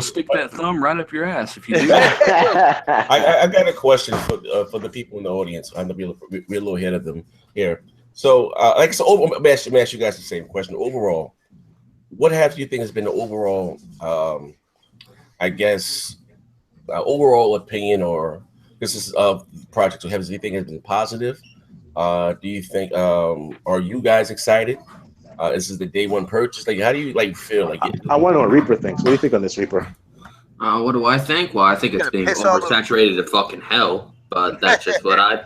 stick that thumb right up your ass if you do that. I got a question for the people in the audience. I'm gonna be a little ahead of them here. So, let me ask you guys the same question. Overall, what do you think has been the overall, overall opinion, or this is project? So, has anything has been positive? Do you think? Are you guys excited? This is the day one purchase. Like, how do you feel? Like, I want to know what Reaper thinks. What do you think on this, Reaper? What do I think? Well, I think it's being oversaturated to fucking hell. But that's just what I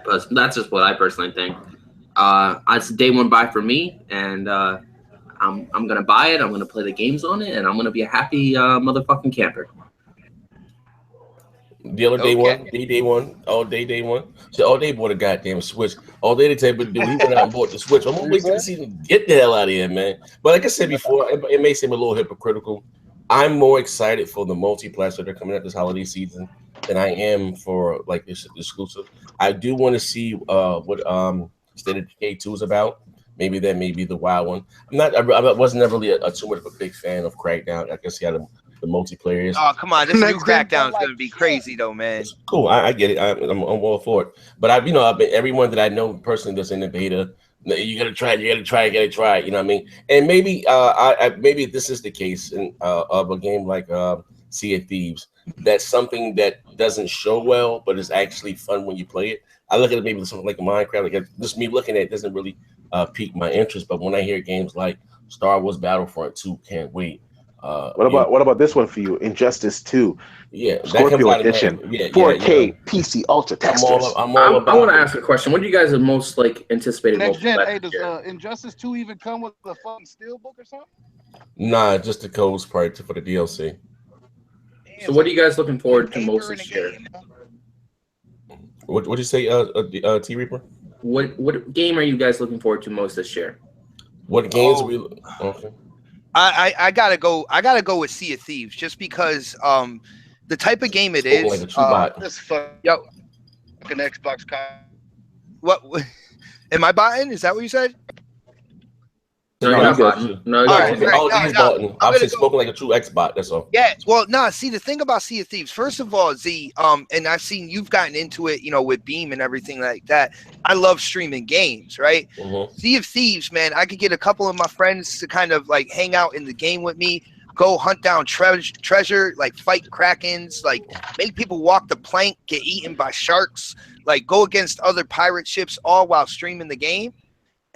personally think. It's a day one buy for me, and I'm gonna buy it. I'm gonna play the games on it, and I'm gonna be a happy motherfucking camper. The other day one, all day one. So all day bought a goddamn Switch. All day they tell me, dude, he went out and bought the Switch. I'm gonna wait to see him get the hell out of here, man. But like I said before, it may seem a little hypocritical. I'm more excited for the multiplayer that are coming out this holiday season than I am for like this exclusive. I do want to see what State of Decay 2 is about. Maybe that may be the wild one. I wasn't never really too much of a big fan of Crackdown. I can see how the multiplayer is. Oh, come on. This new Crackdown is going to be crazy, though, man. It's cool. I get it. I'm all for it. But everyone that I know personally that's in the beta, you got to try it. You know what I mean? And maybe maybe this is the case of a game like Sea of Thieves. That's something that doesn't show well, but is actually fun when you play it. I look at it maybe something like Minecraft. Like just me looking at it doesn't really pique my interest. But when I hear games like Star Wars Battlefront 2, can't wait. What about this one for you? Injustice 2. Yeah, Scorpio edition. 4K PC ultra textures. I want to ask a question. What do you guys are most anticipating? Next gen. Hey, does Injustice 2 even come with a fucking steelbook or something? Nah, just the codes part for the DLC. So what are you guys looking forward to most this year? What'd you say, T Reaper? What game are you guys looking forward to most this year? What games we? Okay. I gotta go with Sea of Thieves just because the type of game it is. This fucking Xbox. What? Am I botting? Is that what you said? No, you're not botting. No, he's botting. Obviously, spoken like a true Xbot. That's all. Yeah. Well, see, the thing about Sea of Thieves, first of all, Z, and I've seen you've gotten into it, with Beam and everything like that. I love streaming games, right? Mm-hmm. Sea of Thieves, man, I could get a couple of my friends to kind of like hang out in the game with me, go hunt down treasure, like fight krakens, like make people walk the plank, get eaten by sharks, like go against other pirate ships, all while streaming the game.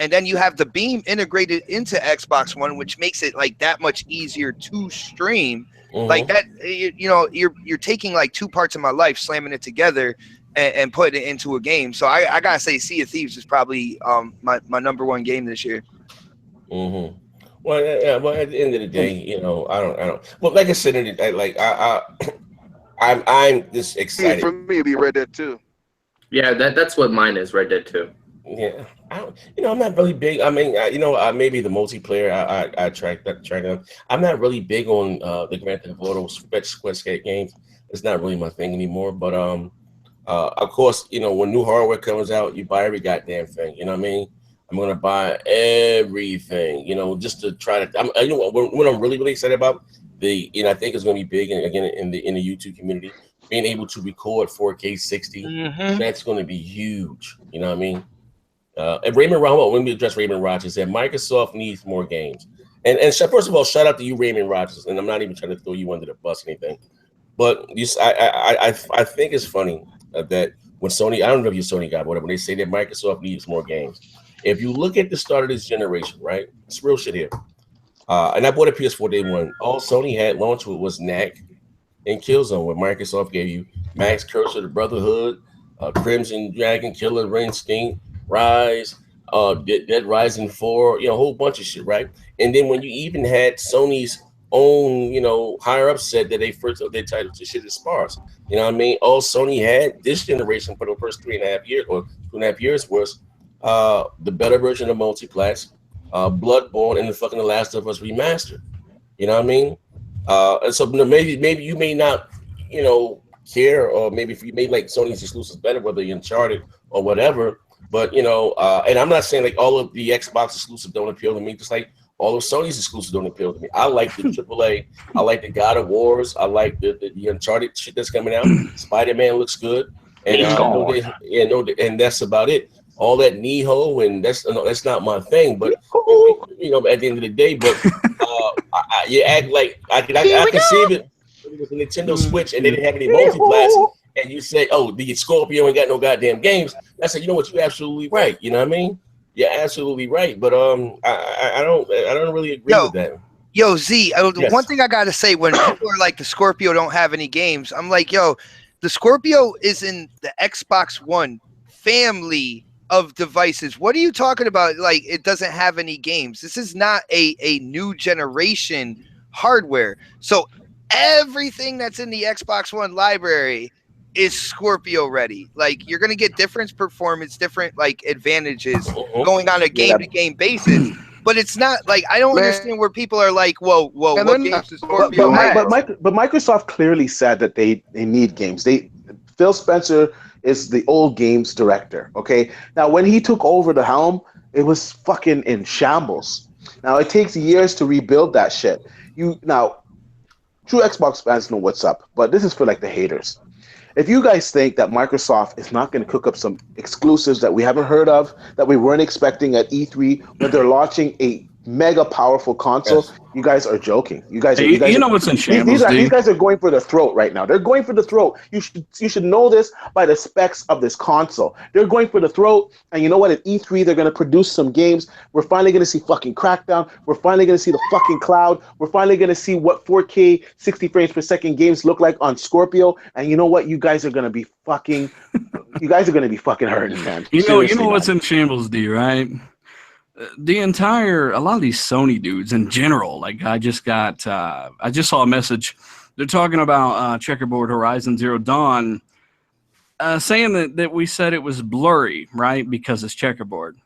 and then you have the beam integrated into Xbox One, which makes it like that much easier to stream. Like that, you know, you're taking like two parts of my life, slamming it together, and putting it into a game. So I gotta say, Sea of Thieves is probably my #1 game this year. Well, yeah, well, at the end of the day, you know, I don't. Well, like I said, I'm just excited. For me, it'd be Red Dead 2. Yeah, that's what mine is, Red Dead 2. Yeah, I'm not really big. I mean, maybe the multiplayer I track them. I'm not really big on the Grand Theft Auto Squarescape games. It's not really my thing anymore. But of course, you know, when new hardware comes out, you buy every goddamn thing. You know what I mean? I'm gonna buy everything. You know, just to try to. You know what I'm really excited about? I think it's gonna be big again in the YouTube community. Being able to record 4K 60, that's going to be huge. You know what I mean? And Raymond Rogers, when we address Raymond Rogers, said Microsoft needs more games. And first of all, shout out to you, Raymond Rogers. And I'm not even trying to throw you under the bus or anything. But I think it's funny that when Sony, I don't know if you're a Sony guy, but whatever, when they say that Microsoft needs more games. If you look at the start of this generation, right? It's real shit here. And I bought a PS4 day one. All Sony had launched with was Knack and Killzone, where Microsoft gave you Max Cursor, the Brotherhood, Crimson Dragon, Killer Instinct, Rise, Dead Rising 4, you know, a whole bunch of shit, right? And then when you even had Sony's own, you know, higher up said that they titled to shit as sparse. You know what I mean? All Sony had this generation for the first 3.5 years or 2.5 years was the better version of Multiplats, Bloodborne, and the fucking The Last of Us remastered. You know what I mean? And so maybe you may not, you know, care, or maybe if you may like Sony's exclusives better, whether you're Uncharted or whatever. But you know, and I'm not saying like all of the Xbox exclusives don't appeal to me, just like all of Sony's exclusives don't appeal to me. I like the AAA, I like the God of Wars, I like the Uncharted shit that's coming out. Spider-Man looks good, and and that's about it. All that Neho, and that's not my thing. But you know, at the end of the day, but you act like I can see it. It was a Nintendo Switch, and they didn't have any multiplats. And you say, "Oh, the Scorpio ain't got no goddamn games." I said, "You know what? You're absolutely right. You know what I mean? You're absolutely right." But I don't really agree with that. Yo, Z, yes. One thing I gotta say, when people are like the Scorpio don't have any games, I'm like, yo, the Scorpio is in the Xbox One family of devices. What are you talking about? Like, it doesn't have any games. This is not a new generation hardware. So everything that's in the Xbox One library is Scorpio ready. Like, you're gonna get different performance, different like advantages going on a game-to-game basis. But it's not like, I don't understand where people are like, whoa, what games does Scorpio have? But Microsoft clearly said that they need games. Phil Spencer is the old games director. Okay, now when he took over the helm, it was fucking in shambles. Now it takes years to rebuild that shit. True Xbox fans know what's up, but this is for like the haters. If you guys think that Microsoft is not going to cook up some exclusives that we haven't heard of, that we weren't expecting at E3, when they're launching a mega powerful console, you guys are joking. You guys know what's in shambles. These guys are going for the throat right now. They're going for the throat. You should know this by the specs of this console. They're going for the throat, and you know what? At E3, they're going to produce some games. We're finally going to see fucking Crackdown. We're finally going to see the fucking cloud. We're finally going to see what 4K 60 frames per second games look like on Scorpio. And you know what? You guys are going to be fucking. You guys are going to be fucking hurting, man. You know what's in shambles, D, right? A lot of these Sony dudes in general, like I just saw a message. They're talking about Checkerboard Horizon Zero Dawn, saying that we said it was blurry, right? Because it's checkerboard.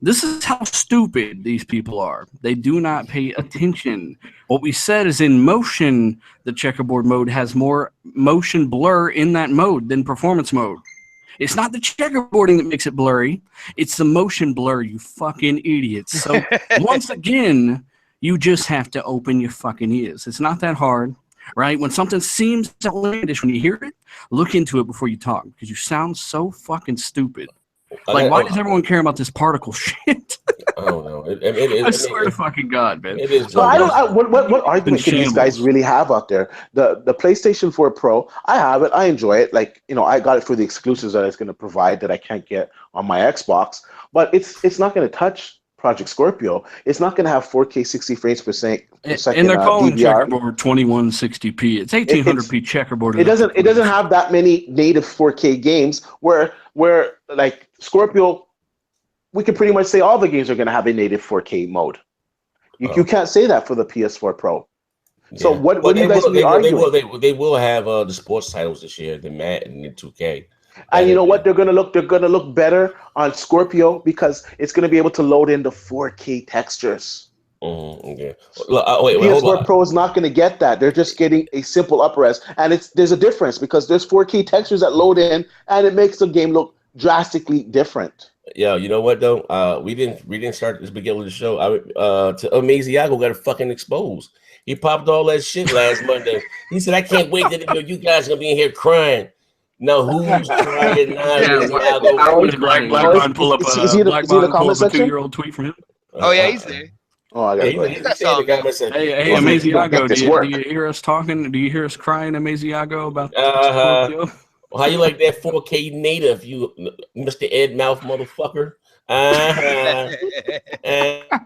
This is how stupid these people are. They do not pay attention. What we said is in motion, the checkerboard mode has more motion blur in that mode than performance mode. It's not the checkerboarding that makes it blurry. It's the motion blur, you fucking idiots. So once again, you just have to open your fucking ears. It's not that hard, right? When something seems outlandish, when you hear it, look into it before you talk, because you sound so fucking stupid. Like, why does everyone care about this particle shit? I don't know. I swear to fucking God, man. It is. So what argument can these guys really have out there? The PlayStation 4 Pro, I have it, I enjoy it. Like, I got it for the exclusives that it's going to provide that I can't get on my Xbox. But it's not going to touch Project Scorpio. It's not going to have 4K 60 frames per second. And they're calling DVR. checkerboard 2160p. It's 1800p checkerboard. It doesn't have that many native 4K games where like Scorpio, we can pretty much say all the games are going to have a native 4K mode. You can't say that for the PS4 Pro. Yeah. So what do you guys be arguing? They will have the sports titles this year, the Madden and 2K. And you know what? They're gonna look better on Scorpio because it's gonna be able to load in the 4K textures. Okay. PS4 Pro is not gonna get that. They're just getting a simple upres, and there's a difference because there's 4K textures that load in, and it makes the game look drastically different. Yeah, you know what though? We didn't start this beginning of the show. Amaziago got fucking exposed. He popped all that shit last Monday. He said, "I can't wait that you guys are gonna be in here crying." No, who's trying now? Black pull up a 2-year-old tweet from him. Oh yeah, he's there. Oh, I got it. Hey, Amaziago, do you hear us talking? Do you hear us crying, Amaziago, about Scorpio? How you like that 4K native, you Mr. Ed Mouth motherfucker?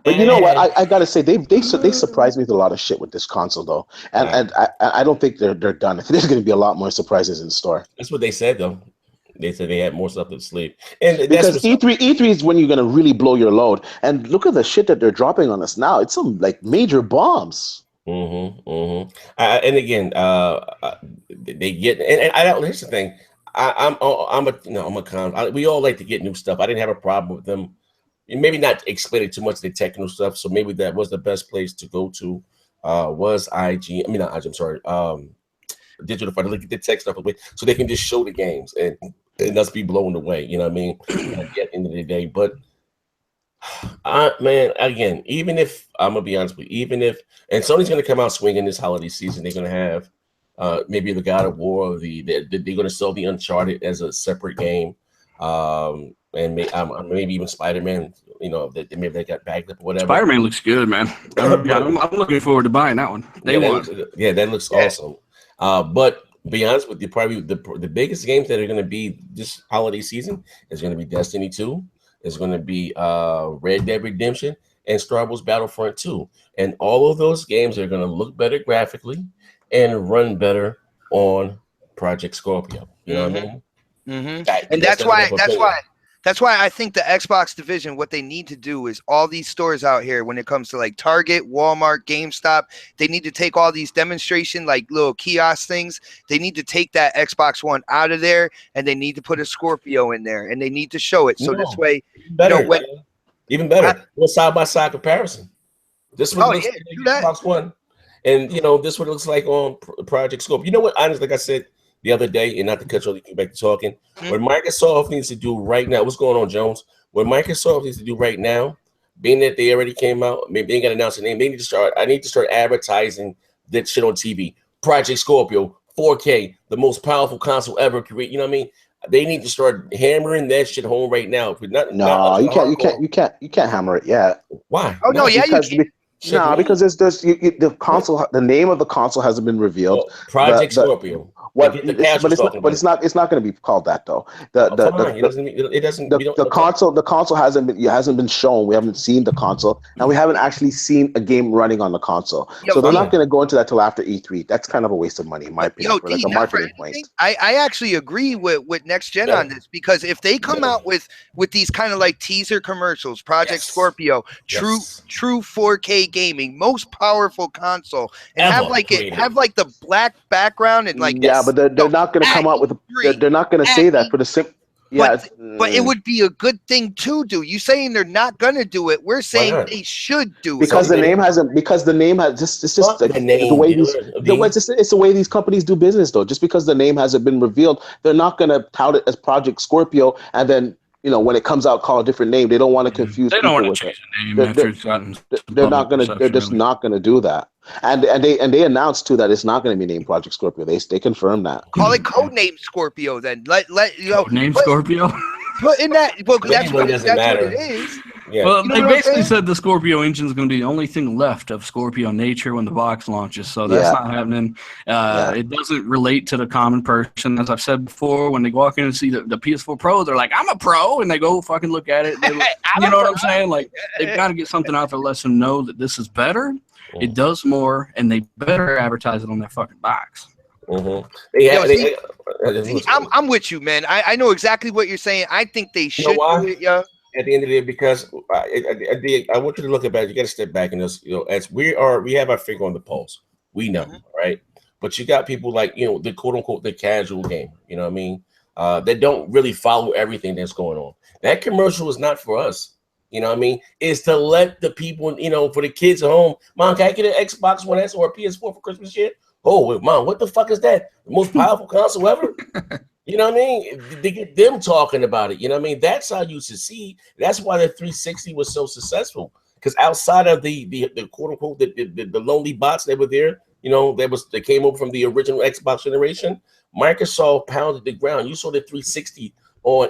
But you know what? I gotta say they surprised me with a lot of shit with this console though, and I don't think they're done. There's going to be a lot more surprises in store. That's what they said though. They said they had more stuff to sleep, and because E3 is when you're going to really blow your load. And look at the shit that they're dropping on us now. It's some like major bombs. And again, they get and I don't. Here's the thing. We all like to get new stuff. I didn't have a problem with them. Maybe not explaining too much of the technical stuff. So maybe that was the best place to go to. Was Digital Fighter, look at the tech stuff away, so they can just show the games and us be blown away. You know what I mean? At the end of the day, but man, again, even if I'm gonna be honest with you, and Sony's gonna come out swinging this holiday season, they're gonna have. Maybe the God of War, they're going to sell the Uncharted as a separate game, and maybe even Spider-Man. Maybe they got bagged up or whatever. Spider-Man looks good, man. I'm looking forward to buying that one. That looks awesome. But to be honest with you, probably the biggest games that are going to be this holiday season is going to be Destiny 2. It's going to be Red Dead Redemption and Star Wars Battlefront 2, and all of those games are going to look better graphically and run better on Project Scorpio. You know what I mean? And that's why I think the Xbox division, what they need to do is all these stores out here, when it comes to like Target, Walmart, GameStop, they need to take all these demonstration, like little kiosk things. They need to take that Xbox One out of there, and they need to put a Scorpio in there, and they need to show it. So this way, even better, side by side comparison. This one Xbox One. And this is what it looks like on Project Scope. You know what? Honestly, like I said the other day, and not to cut you back to talking, what Microsoft needs to do right now. What's going on, Jones? What Microsoft needs to do right now, being that they already came out, maybe they ain't got to announce the name. They need to start. I need to start advertising that shit on TV. Project Scorpio, 4K, the most powerful console ever created. You know what I mean? They need to start hammering that shit home right now. You can't hammer it yet. Why? Oh no, yeah, you can. No, because there's the console. The name of the console hasn't been revealed. Project Scorpio. But it's not going to be called that though. The console hasn't been shown. We haven't seen the console, and we haven't actually seen a game running on the console. So they're not going to go into that till after E3. That's kind of a waste of money, in my opinion, for like a marketing point. I actually agree with Next Gen on this, because if they come out with these kind of like teaser commercials, Project Scorpio, true 4K gaming, most powerful console, and have the black background and like but they're not going to come out with they're not going to say that for the simple. But it would be a good thing to do. You saying they're not going to do it? We're saying they should do it because the name has just it's just it's the way these companies do business though. Just because the name hasn't been revealed, they're not going to tout it as Project Scorpio, and then when it comes out, call a different name. They don't want to confuse people. They don't want to change the name. They're not going to. They're just not going to do that. And they announced too that it's not going to be named Project Scorpio. They confirmed that. Call it Codename Scorpio then. Name Scorpio. Put in that. Well, that's what it is. Yeah. Well, You know they what I'm basically saying? said the Scorpio engine is going to be the only thing left of Scorpio nature when the box launches. So that's not happening. It doesn't relate to the common person. As I've said before, when they walk in and see the PS4 Pro, they're like, I'm a pro. And they go fucking look at it. You know what I'm saying? Like, they've got to get something out there that lets them know that this is better. It does more. And they better advertise it on their fucking box. I'm with you, man. I know exactly what you're saying. I think they should do it, yeah. At the end of the day, because I want you to look at it. You got to step back and just, as we have our finger on the pulse. We know, right? But you got people like, the quote unquote the casual gamer. You know what I mean? That don't really follow everything that's going on. That commercial is not for us. You know what I mean? It's to let the people, for the kids at home. Mom, can I get an Xbox One S or a PS4 for Christmas yet? Oh, wait, Mom, what the fuck is that? The most powerful console ever? You know what I mean? They get them talking about it. You know what I mean? That's how you succeed. That's why the 360 was so successful. Because outside of the quote unquote the lonely bots that were there, they came over from the original Xbox generation. Microsoft pounded the ground. You saw the 360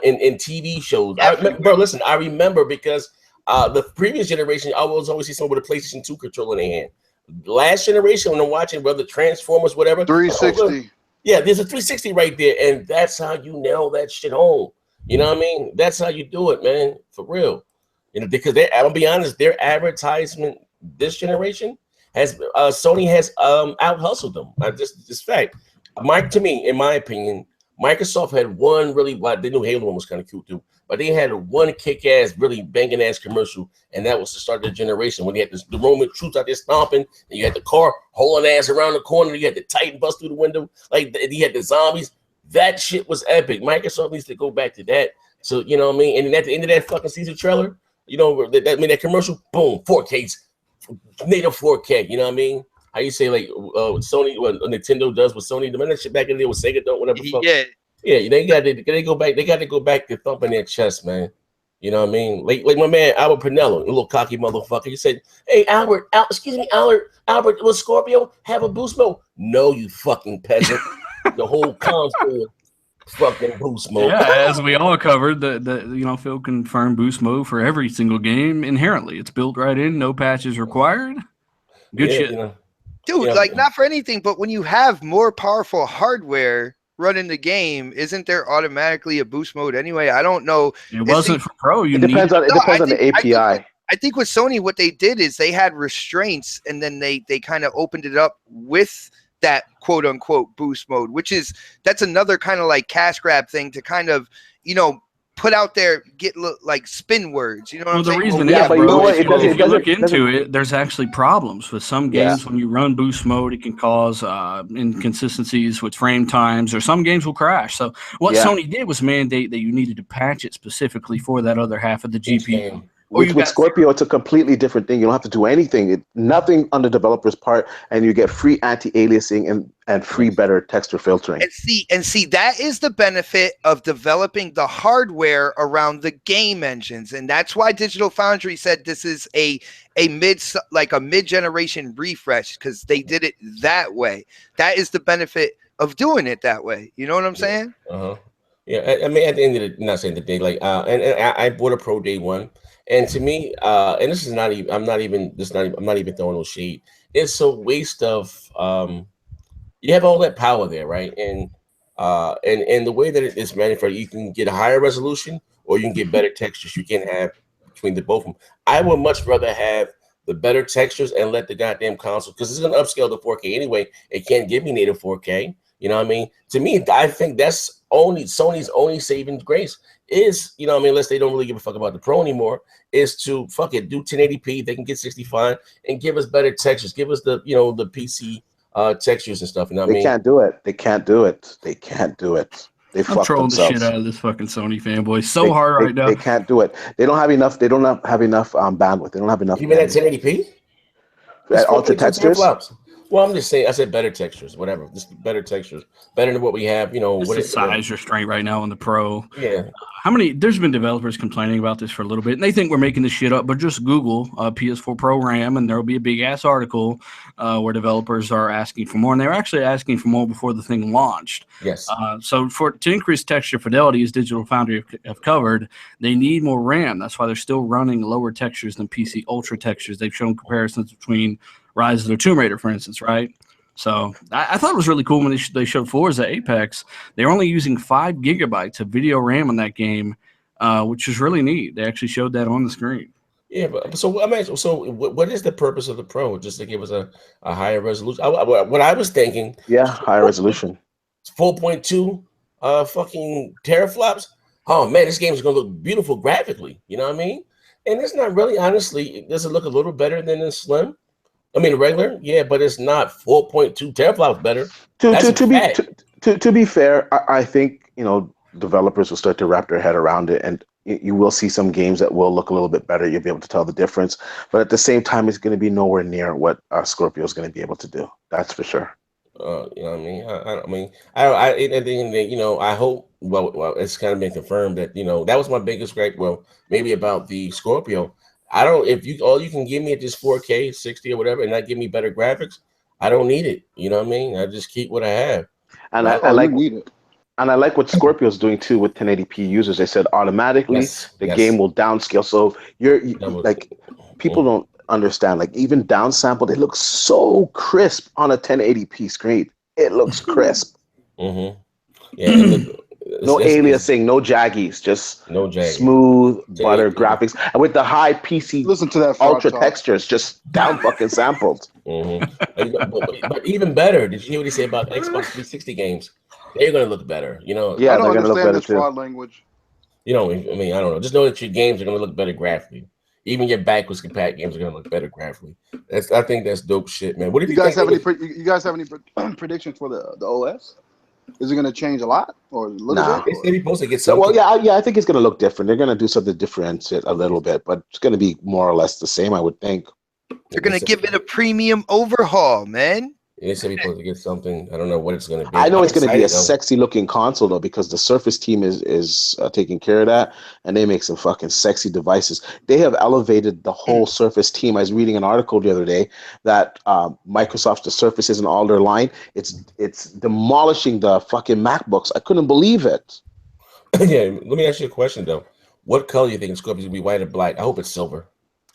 in TV shows. I remember because the previous generation, I was always see someone with a PlayStation 2 controller in their hand. Last generation, when I'm watching whether Transformers, whatever, 360. Yeah, there's a 360 right there, and that's how you nail that shit home. You know what I mean? That's how you do it, man, for real. Because I'll be honest, their advertisement this generation has Sony has out hustled them. This fact, to me, in my opinion, Microsoft had one really the new Halo one was kind of cute too, but they had one kick-ass, really banging-ass commercial, and that was the start of the generation when you had the Roman troops out there stomping, and you had the car hauling ass around the corner, you had the Titan bust through the window, like you had the zombies. That shit was epic. Microsoft needs to go back to that. So, you know what I mean? And then at the end of that fucking season trailer, that commercial, boom, 4K, native 4K, you know what I mean? How you say Sony, what Nintendo does with Sony, the shit back in there with Sega, don't whatever. Yeah, they got to go back. They got to go back to thumping their chest, man. You know what I mean? Like my man Albert Pinello, a little cocky motherfucker. He said, "Hey Albert, Albert, will Scorpio have a boost mode?" No, you fucking peasant. The whole console fucking boost mode. Yeah, as we all covered, the Phil confirmed boost mode for every single game inherently. It's built right in, no patches required. Good shit. Dude, not for anything, but when you have more powerful hardware running the game, isn't there automatically a boost mode anyway? I don't know. It wasn't for Pro. It depends on the API. I think with Sony, what they did is they had restraints, and then they kind of opened it up with that quote unquote boost mode, that's another kind of like cash grab thing to kind of, put out there, get like spin words. You know what I'm saying? The reason is, bro, if you look into it, there's actually problems with some games. When you run boost mode, it can cause inconsistencies with frame times, or some games will crash. So what Sony did was mandate that you needed to patch it specifically for that other half of the GPU. With Scorpio, it's a completely different thing. You don't have to do anything. Nothing on the developer's part, and you get free anti-aliasing and free better texture filtering. And see, that is the benefit of developing the hardware around the game engines, and that's why Digital Foundry said this is a mid-generation refresh, because they did it that way. That is the benefit of doing it that way. You know what I'm saying? Yeah, I mean, at the end of the, not saying the day, and I bought a Pro day one. And to me, and this is not even, I'm not even throwing no shade. It's a waste of, you have all that power there, right? And the way that it's manufactured, you can get a higher resolution or you can get better textures. You can have between the both of them. I would much rather have the better textures and let the goddamn console, because it's going to upscale to 4K anyway. It can't give me native 4K. You know what I mean? To me, I think that's Sony's only saving grace is, unless they don't really give a fuck about the Pro anymore, is to fuck it, do 1080p. They can get 65 and give us better textures. Give us the PC textures and stuff. You know what I mean? They can't do it. They can't do it. They I'm trolling the shit out of this fucking Sony fanboy hard right now. They can't do it. They don't have enough. They don't have enough bandwidth. They don't have enough. You mean at 1080p? At ultra textures? Well, I'm just saying. I said better textures, whatever. Just better textures, better than what we have. You know, It's the size restraint right now on the Pro. Yeah. There's been developers complaining about this for a little bit, and they think we're making this shit up, but just Google PS4 Pro RAM, and there'll be a big-ass article where developers are asking for more, and they were actually asking for more before the thing launched. Yes. So to increase texture fidelity, as Digital Foundry have covered, they need more RAM. That's why they're still running lower textures than PC Ultra textures. They've shown comparisons between Rise of the Tomb Raider, for instance, right? So I thought it was really cool when they showed Forza Apex. They were only using 5 gigabytes of video RAM in that game, which is really neat. They actually showed that on the screen. Yeah, but so what is the purpose of the Pro? Just to give us a higher resolution? What I was thinking. Yeah, higher resolution. 4.2 fucking teraflops. Oh man, this game is gonna look beautiful graphically. You know what I mean? And it's not really, honestly. Does it look a little better than the Slim? I mean, regular, yeah, but it's not 4.2 teraflops better. To be fair, I think developers will start to wrap their head around it, and you will see some games that will look a little bit better. You'll be able to tell the difference, but at the same time, it's going to be nowhere near what Scorpio is going to be able to do. That's for sure. You know what I mean? I hope. Well, it's kind of been confirmed that that was my biggest gripe. Well, maybe about the Scorpio. If you can give me at just 4K, 60 or whatever, and not give me better graphics, I don't need it. You know what I mean? I just keep what I have. And I like what Scorpio's doing too with 1080p users. They said automatically the game will downscale. So people don't understand. Like even downsampled, it looks so crisp on a 1080p screen. It looks crisp. Mm-hmm. Yeah. No aliasing, no jaggies, just smooth butter graphics, and with the high PC ultra textures, just down fucking sampled. Mm-hmm. but even better, did you hear what he said about Xbox 360 games? They're going to look better, Yeah, I don't understand this fraud language. I don't know. Just know that your games are going to look better graphically. Even your backwards compatible games are going to look better graphically. I think that's dope shit, man. What do you guys have you guys have any predictions for the OS? Is it going to change a lot or a little bit? It's supposed to get something. Well, I think it's going to look different. They're going to do something different a little bit, but it's going to be more or less the same, I would think. They're going to give it a premium overhaul, man. They said we're supposed to get something. I don't know what it's going to be. I know it's going to be a sexy-looking console, though, because the Surface team is taking care of that, and they make some fucking sexy devices. They have elevated the whole Surface team. I was reading an article the other day that the Surface isn't all their line. It's demolishing the fucking MacBooks. I couldn't believe it. Yeah, let me ask you a question, though. What color do you think Scorpio is going to be, white or black? I hope it's silver.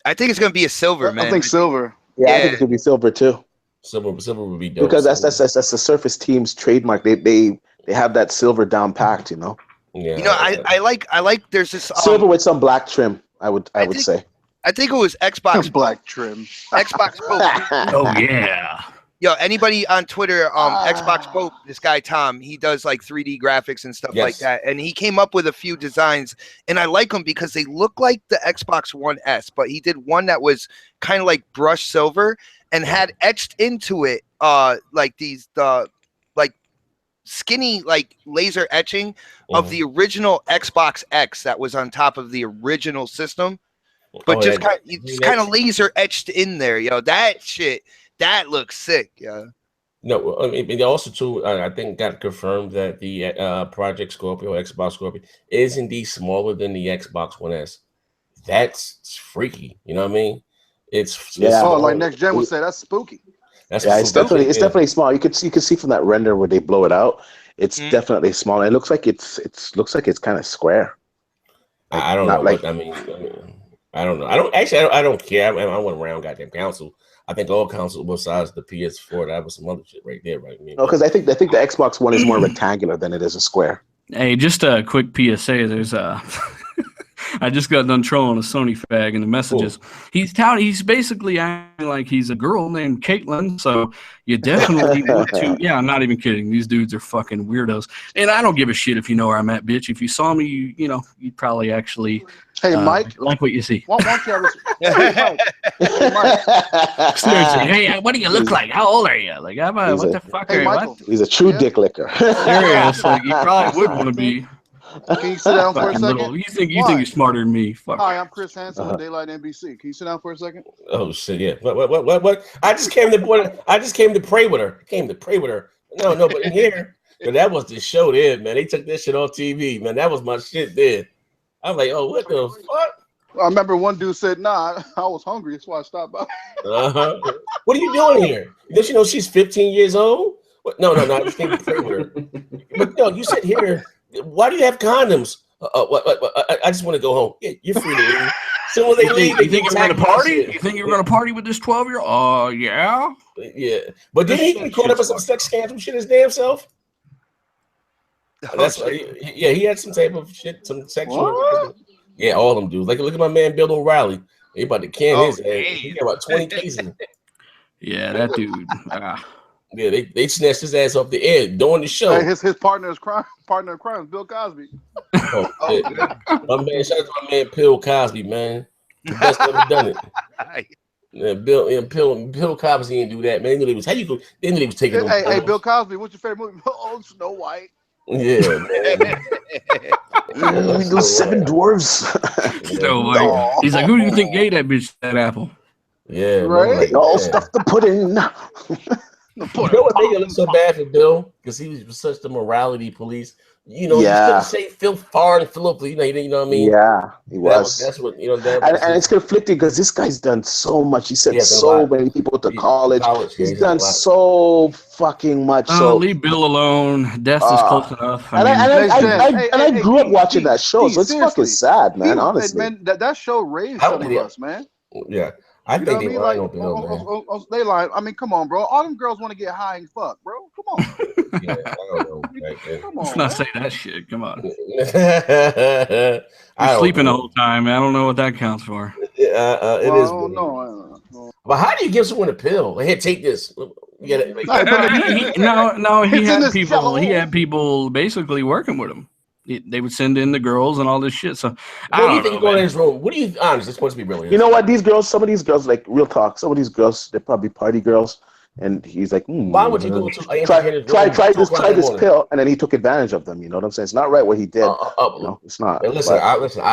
I think it's going to be a silver, man. I think silver. Yeah, I think it's going to be silver, too. Silver would be dope. Because that's the Surface team's trademark. They have that silver down packed, Yeah. I like there's this silver with some black trim. I would say. I think it was Xbox black trim. Xbox Pope. Oh yeah. Yo, anybody on Twitter, Xbox Pope, this guy Tom, he does like 3D graphics and stuff like that. And he came up with a few designs, and I like them because they look like the Xbox One S, but he did one that was kind of like brushed silver and had etched into it like these like skinny like laser etching of the original Xbox X that was on top of the original system, but kind of laser etched in there. Yo, that shit, that looks sick. Yeah. No, I mean, also too, I think got confirmed that the Project Scorpio, Xbox Scorpio, is indeed smaller than the Xbox One S. That's freaky. You know what I mean? It's like next gen would say, that's spooky. It's definitely small. You could see from that render where they blow it out. It's definitely small. It looks like it's kind of square. I don't know. I mean, I don't know. I don't care. I went around goddamn console. I think all consoles besides the PS4, that was some other shit right there, right? No, because I think the Xbox One is more rectangular than it is a square. Hey, just a quick PSA. There's I just got done trolling a Sony fag in the messages. Cool. He's basically acting like he's a girl named Caitlin. So you definitely want to. Yeah, I'm not even kidding. These dudes are fucking weirdos. And I don't give a shit if you know where I'm at, bitch. If you saw me, you'd probably actually. Hey, Mike. Like what you see. Why don't you have Hey, Mike. Seriously. Hey, what do you look like? How old are you? Like, what the fuck are you? He's a true dick licker. Serious. Like, you probably would want to be. Can you sit down for a second? You think you're smarter than me? Fuck. Hi, I'm Chris Hansen with Daylight NBC. Can you sit down for a second? Oh shit, yeah. What? I just came to pray with her. No, but in here, but that was the show there, man. They took that shit off TV, man. That was my shit there. I'm like, oh, what the fuck? I remember one dude said, "Nah, I was hungry, that's why I stopped by." What are you doing here? Don't you know she's 15 years old? No, I just came to pray with her. But no, you said here. Why do you have condoms? I just want to go home. Yeah, you're free to leave. So when they leave, you think you're going to party? You think you're going to party with this 12-year-old? Yeah. Yeah. But didn't he get caught up in some sex scandal shit his damn self? That's he had some type of shit, some sexual. What? Yeah, all of them do. Like, look at my man Bill O'Reilly. He about to can his ass. He got about 20 cases. Yeah, that dude. Yeah, they snatched his ass off the air during the show. Hey, his partner of crime, Bill Cosby. My man, shout out to my man Bill Cosby, man. The best ever done it. Yeah, Bill Cosby didn't do that, man. They knew he was taking. Hey, Bill Cosby, what's your favorite movie? Oh, Snow White. Yeah, man. Those 7 dwarves. Snow White. He's like, who do you think gave that bitch that apple? Yeah, right. All stuff the pudding. You know what made it look so bad for Bill? Because he was such the morality police. You know, you couldn't say Phil Farr and Philip. You know what I mean? Yeah, he was. That's what and it's conflicting because this guy's done so much. He sent so many people to college. He's done so fucking much. So leave Bill alone. Death is close enough. I grew up watching that show, so it's fucking sad, man. Honestly, man, that show raised some of us, man. Yeah. I think they lying on Bill, man. They lying. I mean, come on, bro. All them girls want to get high and fuck, bro. Come on. Yeah, I don't know. Come on. Let's not say that shit. Come on. You're sleeping the whole time, man. I don't know what that counts for. It is. No. But how do you give someone a pill? Here, take this. He had people. He had people basically working with him. They would send in the girls and all this shit. So what do you think going in his room? What do you honestly? It's supposed to be brilliant. You know what? Some of these girls, like real talk. Some of these girls, they're probably party girls. And he's like, why would you go to try this pill? And then he took advantage of them. You know what I'm saying? It's not right what he did. It's not. Listen,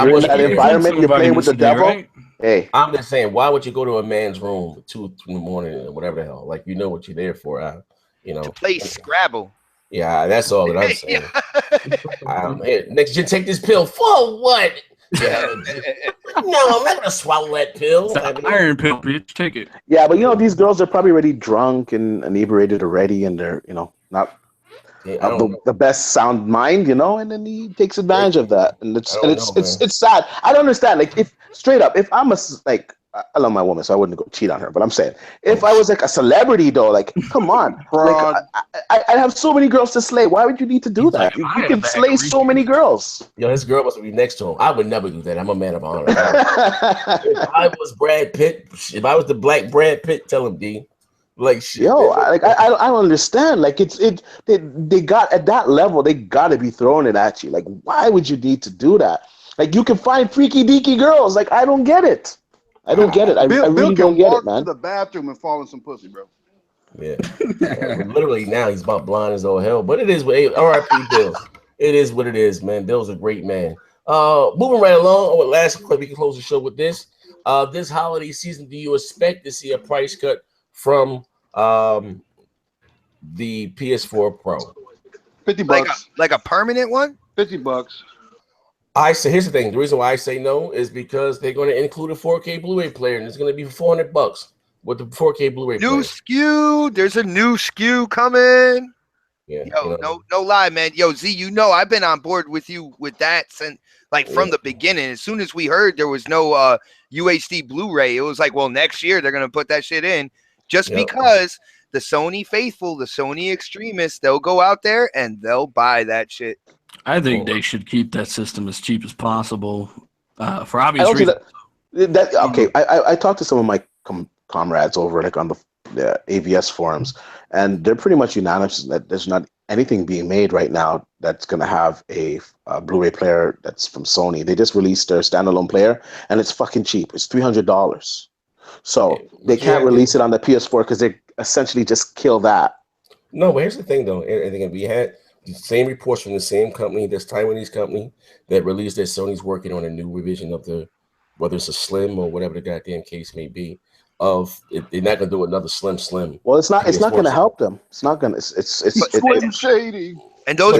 you're in that environment. You're playing with the devil. Right? Hey, I'm just saying, why would you go to a man's room at 2 in the morning or whatever the hell? Like, you know what you're there for, to play Scrabble. Yeah, that's all that I'm saying. Here, next, you take this pill for what? Yeah. No, I'm not gonna swallow that pill. It's an iron pill, bitch. Take it. Yeah, but these girls are probably already drunk and inebriated already, and they're not the best sound mind, and then he takes advantage of that, and it's sad. I don't understand. Like, if straight up, if I'm I love my woman, so I wouldn't go cheat on her. But I'm saying, if I was like a celebrity, though, like, come on, like, I have so many girls to slay. Why would you need to do that? You can slay so many girls. This girl must be next to him. I would never do that. I'm a man of honor. If I was Brad Pitt, if I was the black Brad Pitt, tell him, D. Like, shit. I don't understand. Like, they got at that level, they got to be throwing it at you. Like, why would you need to do that? Like, you can find freaky deaky girls. Like, I don't get it. I don't get it. I really don't get it, man. To the bathroom and fall in some pussy, bro. Yeah. Literally now he's about blind as all hell. But it is R.I.P. Bill. It is what it is, man. Bill's a great man. Moving right along. Last clip, we can close the show with this. This holiday season, do you expect to see a price cut from the PS4 Pro? $50. Like a permanent one? $50. I say, here's the thing. The reason why I say no is because they're going to include a 4K Blu-ray player, and it's going to be $400 with the 4K Blu-ray player. New SKU. There's a new SKU coming. Yeah. No lie, man. Yo, Z, I've been on board with you with that since from the beginning. As soon as we heard there was no UHD Blu-ray, it was like, well, next year they're going to put that shit in just because the Sony faithful, the Sony extremists, they'll go out there and they'll buy that shit. I think they should keep that system as cheap as possible for obvious reasons. I talked to some of my comrades over on the AVS forums, and they're pretty much unanimous that there's not anything being made right now that's going to have a Blu-ray player that's from Sony. They just released their standalone player, and it's fucking cheap. It's $300. So they can't release it on the PS4 because they essentially just kill that. No, but here's the thing, though. the same reports from the same company, this Taiwanese company that released that Sony's working on a new revision of whether it's a Slim or whatever the goddamn case may be. They're not gonna do another Slim. Well, it's not going to help them. It's not going to. It's Slim Shady. And those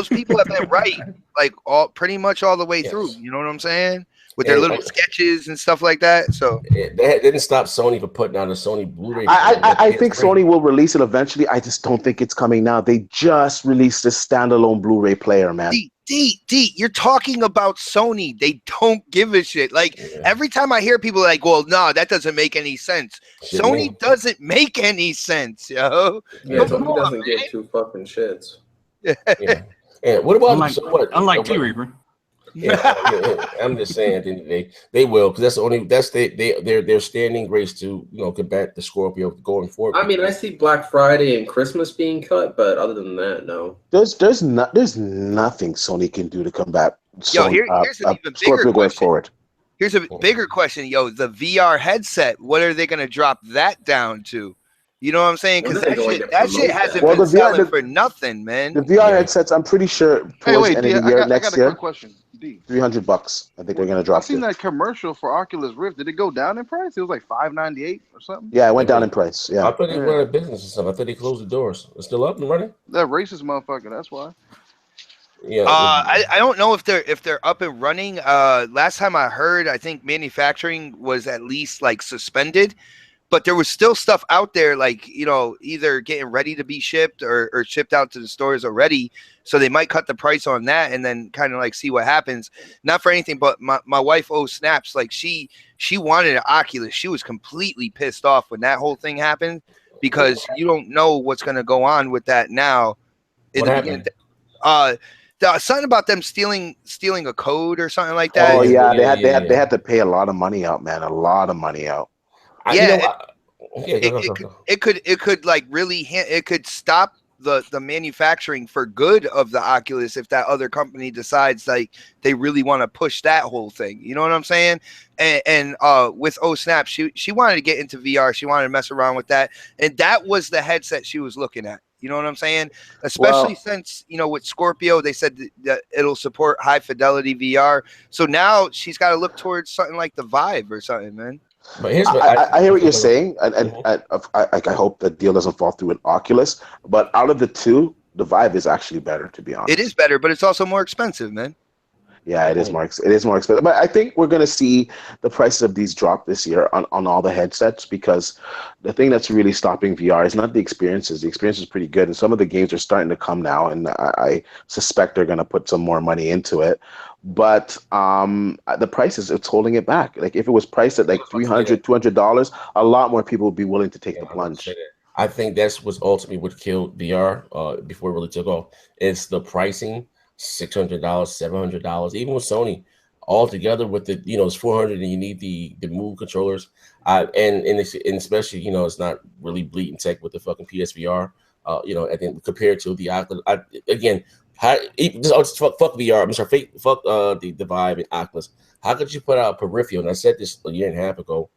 people have been right, like pretty much all the way through. You know what I'm saying? With their little sketches and stuff like that. So they didn't stop Sony for putting out a Sony Blu-ray. I think Sony will release it eventually. I just don't think it's coming now. They just released this standalone Blu-ray player, man. D, you're talking about Sony. They don't give a shit. Like every time I hear people like, well, no, that doesn't make any sense. Sony doesn't make any sense, yo. Yeah, Sony doesn't get two fucking shits. Yeah. And what about unlike T-Reaper? I'm just saying they will, because that's their standing grace to combat the Scorpio going forward. I mean, I see Black Friday and Christmas being cut, but other than that, no. There's nothing Sony can do to combat here's an even bigger question. Here's a bigger question, the VR headset. What are they going to drop that down to? You know what I'm saying? Because that shit hasn't been selling for nothing, man. The VR headsets, I'm pretty sure. I got a quick question. $300. I think we're gonna drop. I seen that commercial for Oculus Rift. Did it go down in price? It was like $598 or something. Yeah, it went down in price. Yeah. I thought they went out of business and stuff. I thought they closed the doors. It's still up and running. That racist motherfucker. That's why. Yeah. I don't know if they're up and running. Last time I heard, I think manufacturing was at least like suspended. But there was still stuff out there, like, either getting ready to be shipped or shipped out to the stores already. So they might cut the price on that and then kind of like see what happens. Not for anything, but my wife, snaps, like she wanted an Oculus. She was completely pissed off when that whole thing happened because you don't know what's going to go on with that now. What happened? Something about them stealing a code or something like that. Oh, yeah. They had to pay a lot of money out, man. A lot of money out. It could like really it could stop the manufacturing for good of the Oculus if that other company decides like they really want to push that whole thing. You know what I'm saying? And with snap, she wanted to get into VR. She wanted to mess around with that, and that was the headset she was looking at. You know what I'm saying? Especially since, with Scorpio, they said that it'll support high fidelity VR. So now she's got to look towards something like the Vive or something, man. But I hear what you're saying, and I hope the deal doesn't fall through with Oculus. But out of the two, the Vive is actually better, to be honest. It is better, but it's also more expensive, man. Yeah, it is more expensive. But I think we're going to see the prices of these drop this year on all the headsets, because the thing that's really stopping VR is not the experiences. The experience is pretty good, and some of the games are starting to come now, and I suspect they're going to put some more money into it. But the prices, it's holding it back. Like if it was priced at like $300, $200, a lot more people would be willing to take the plunge. I think that's what's ultimately what killed VR before it really took off. It's the pricing. $600, $700, even with Sony, all together with the it's $400, and you need the Move controllers, and especially it's not really bleeding tech with the fucking PSVR, I think compared to the Oculus. Fuck VR. I'm sorry, fuck the Vive and Oculus. How could you put out a peripheral? And I said this a year and a half ago.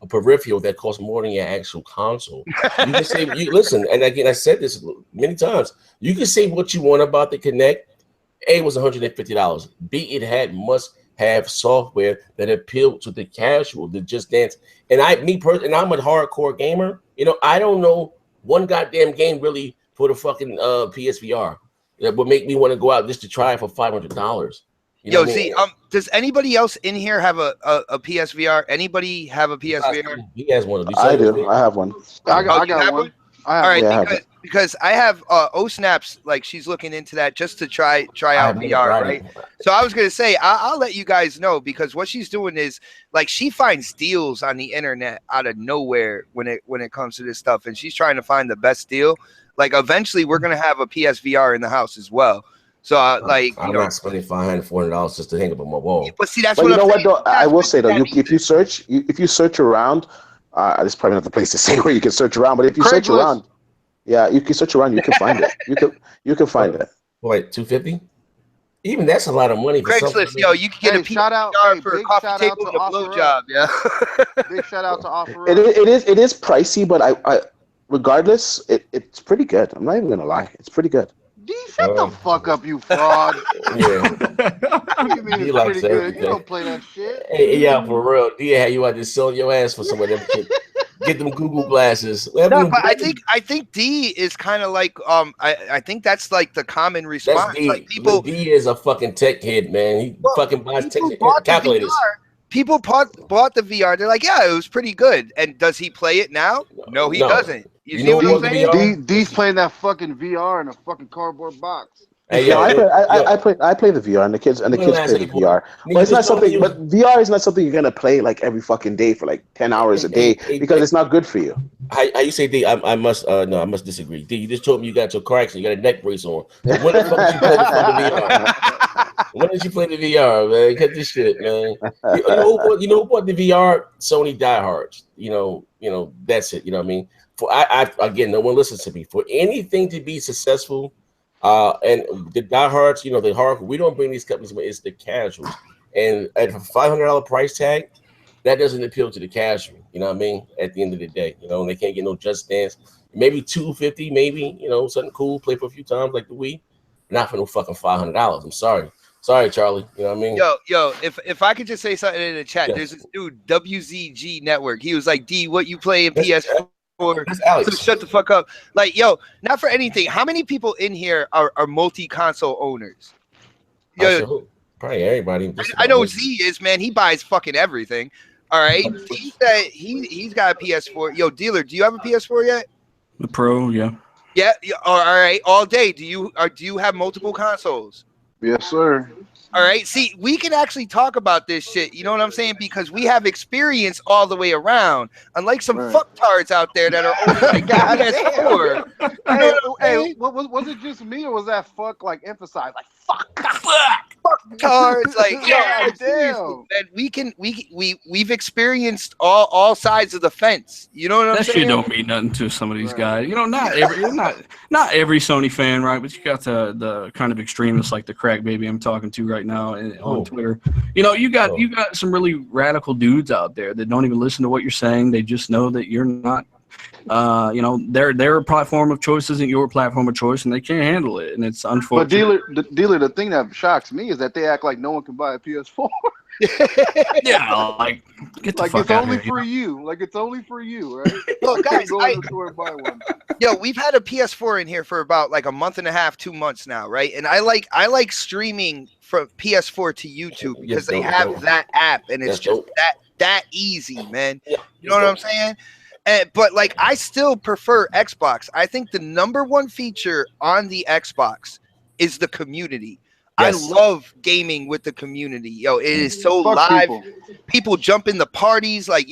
A peripheral that costs more than your actual console. You can say listen, and again I said this many times. You can say what you want about the Kinect. A was $150. B, it must have software that appealed to the casual, the just dance. And I'm a hardcore gamer. I don't know one goddamn game really for the fucking PSVR that would make me want to go out just to try it for $500. Does anybody else in here have a PSVR? Anybody have a PSVR? He has one of these. I do. I have one. I got one. All right, because I have snaps, like she's looking into that just to try out VR, right? So I was gonna say I'll let you guys know, because what she's doing is like she finds deals on the internet out of nowhere when it comes to this stuff, and she's trying to find the best deal. Like eventually we're gonna have a PSVR in the house as well. So I'm not spending $500, $400 just to hang up on my wall. But see, that's what I'm saying. Though, I will say though, if you search around. There's probably not the place to say where you can search around, but if you search around, you can search around, you can find it. You can find it. Wait, $250? Even that's a lot of money. Craigslist, you can get a PSVR for a coffee table and a blowjob. Yeah. Big shout out to Offer. It is pricey, but I regardless, it's pretty good. I'm not even gonna lie, it's pretty good. D, shut the fuck up, you fraud. Yeah. You mean it's pretty good. Everything. You don't play that shit. Hey, yeah, for real. D had you out there selling your ass for some of them shit. Get them Google glasses. No, but I think D is kind of like I think that's like the common response. That's D. Like people, D is a fucking tech head, man. He fucking buys tech calculators. People bought the VR. They're like, yeah, it was pretty good. And does he play it now? No, he doesn't. You see what I'm saying? D's playing that fucking VR in a fucking cardboard box. Hey, yeah, I play the VR, and the kids play the VR. But it's not something. But VR is not something you're gonna play like every fucking day for like 10 hours a day because it's not good for you. How you say D? I must disagree. D, you just told me you got your car accident, you got a neck brace on. When the fuck did you play the VR? When did you play the VR, man? Cut this shit, man. You know what? The VR Sony diehards. You know that's it. You know what I mean? For I again, no one listens to me. For anything to be successful. And the diehards, the hardcore, we don't bring these companies, but it's the casuals. And at a $500 price tag, that doesn't appeal to the casual. You know what I mean? At the end of the day, and they can't get no Just Dance. Maybe $250, maybe something cool, play for a few times like the Wii. Not for no fucking $500. I'm sorry, Charlie. You know what I mean? Yo, if I could just say something in the chat, there's this dude WZG Network. He was like, D, what you play in PS4? So shut the fuck up. Like, yo, not for anything. How many people in here are multi-console owners? Yo, probably everybody. I know Z is, man. He buys fucking everything. All right. He said he's got a PS4. Yo, dealer, do you have a PS4 yet? The Pro, yeah. Yeah. All right. All day. Do you have multiple consoles? Yes, sir. All right. See, we can actually talk about this shit. You know what I'm saying? Because we have experience all the way around. Unlike some fucktards out there that are only like PS4. Hey, was it just me or was that fuck like emphasized? Like fucktards. Like damn. And we've experienced all sides of the fence. You know what I'm saying? That shit don't mean nothing to some of these guys. Not every Sony fan, right? But you got the kind of extremists like the crack baby I'm talking to right now on Twitter. You got some really radical dudes out there that don't even listen to what you're saying. They just know that you're not their platform of choice isn't your platform of choice, and they can't handle it, and it's unfortunate. But dealer, the thing that shocks me is that they act like no one can buy a PS4. Yeah, like get the fuck it's out only of here, for you. Like it's only for you, right? Look, guys, go to the store and buy one. Yo, we've had a PS4 in here for about like a month and a half, 2 months now, right? And I like streaming from PS4 to YouTube because they have that app, and it's just that easy, man. You know what I'm saying? But like, I still prefer Xbox. I think the number one feature on the Xbox is the community. Yes. I love gaming with the community. Yo, it is so live. People jump in the parties. Like,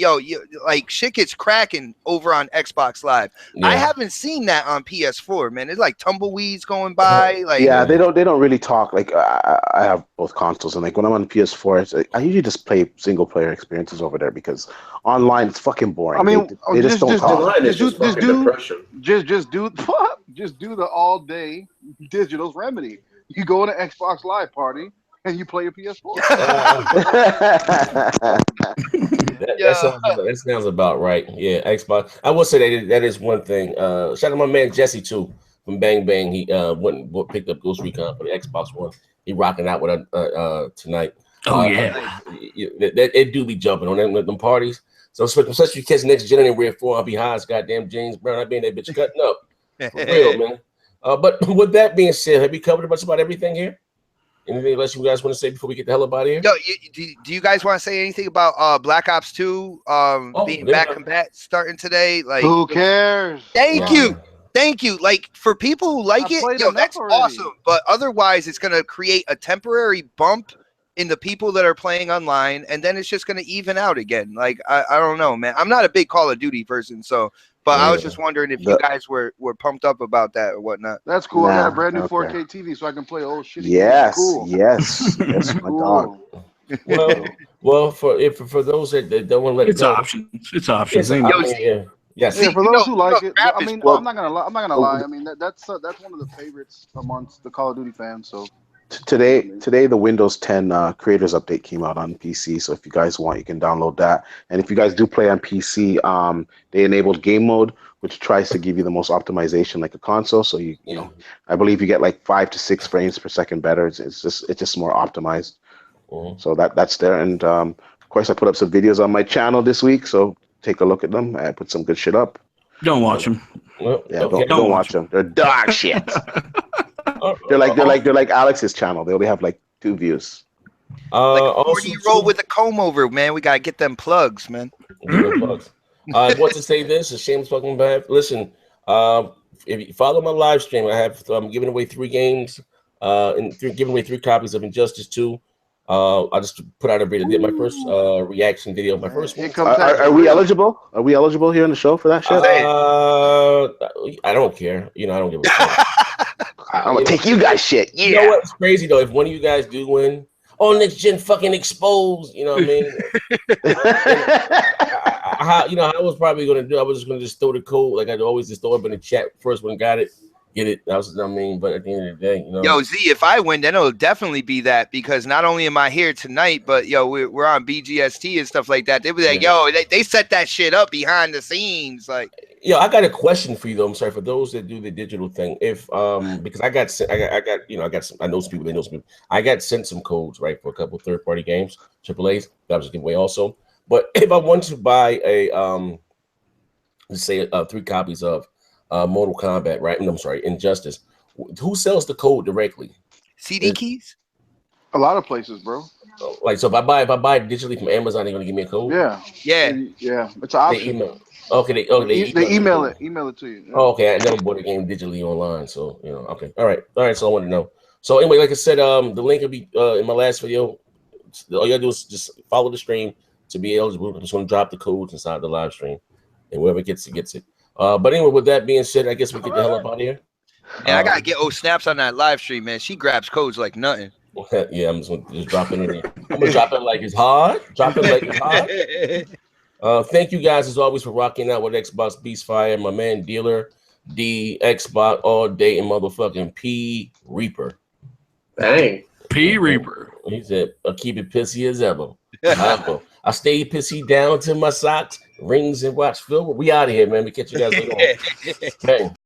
like shit gets cracking over on Xbox Live. Yeah. I haven't seen that on PS4, man. It's like tumbleweeds going by. Like, they don't really talk. Like, I have both consoles, and like when I'm on the PS4, I usually just play single player experiences over there because online it's fucking boring. I mean, they just don't talk. Just do the all day digital remedy. You go in an Xbox Live party and you play a PS4. That sounds about right. Yeah, Xbox. I will say that is one thing. Shout out to my man Jesse too from Bang Bang. He went and picked up Ghost Recon for the Xbox One. He rocking out with tonight. It do be jumping on them parties. So especially kids next gen and wear 4 highs, goddamn James Brown. I be in that bitch cutting up for real, man. But with that being said, have we covered about everything here? Anything else you guys want to say before we get the hell up out of here? Yo, do you guys want to say anything about Black Ops 2 being back combat starting today? Like, who cares? Thank you. Like, for people who like it, that's awesome. But otherwise, it's gonna create a temporary bump in the people that are playing online, and then it's just gonna even out again. Like, I don't know, man. I'm not a big Call of Duty person, so. But I was just wondering if you guys were pumped up about that or whatnot. That's cool. I got a brand new 4K TV, so I can play old shit. Yes, cool. yes, my dog. Well, for those that don't want to let it's options. It's options. Yes. Yeah, for those who like it, I mean, I'm not gonna lie. I mean, that's one of the favorites amongst the Call of Duty fans. So Today the Windows 10 creators update came out on PC. So if you guys want, you can download that. And if you guys do play on PC, they enabled game mode, which tries to give you the most optimization like a console. So you know, I believe you get like 5 to 6 frames per second better. It's just more optimized. So that's there. And of course, I put up some videos on my channel this week. So take a look at them. I put some good shit up. Don't watch them. Well, yeah, don't watch them. They're dog shit. They're like Alex's channel. They only have like 2 views. Like a 40-year-old with a comb over, man. We gotta get them plugs, man. Plugs. I want to say this. A shameless fucking bad. Listen, if you follow my live stream, I'm giving away 3 games. Giving away 3 copies of Injustice 2. I just put out a video. Did my first reaction video. My first one. Are we eligible? Are we eligible here on the show for that shit? I don't care. You know, I don't give a fuck. I'm gonna take you guys shit. Yeah. You know what's crazy though? If one of you guys do win, next gen fucking exposed. You know what I mean? I was probably gonna do. I was just gonna throw the code like I'd always just throw up in the chat. First one got it. Get it. That was what I mean. But at the end of the day, you know. Yo, Z, if I win, then it'll definitely be that, because not only am I here tonight, but we're on BGST and stuff like that. They be like, they set that shit up behind the scenes, like. Yo, I got a question for you though. I'm sorry for those that do the digital thing. If because I got some, I know some people. They know some people. I got sent some codes right for a couple third-party games, AAA's. That was a giveaway also. But if I want to buy a let's say 3 copies of Mortal Kombat, right? I'm sorry, Injustice. Who sells the code directly? CD keys? A lot of places, bro. Like, so if I buy it digitally from Amazon, they're gonna give me a code. Yeah. It's an option. They email it to you. Yeah. Oh, okay. I never bought a game digitally online, so you know. Okay, all right. So I want to know. So anyway, like I said, the link will be in my last video. All you gotta do is just follow the stream to be eligible. I'm just gonna drop the codes inside the live stream, and whoever gets it gets it. But anyway, with that being said, I guess we get the hell up out of here. Yeah, I gotta get snaps on that live stream, man. She grabs codes like nothing. Yeah, I'm just gonna drop it in there. I'm gonna drop it like it's hard. Drop it like it's hard. Thank you guys as always for rocking out with Xbox Beastfire, my man Dealer, D Xbox all day and motherfucking P Reaper. Dang. P Reaper. He said, "I'll keep it pissy as ever." I stay pissy down to my socks, rings, and watch film. We out of here, man. We catch you guys later on. Bang.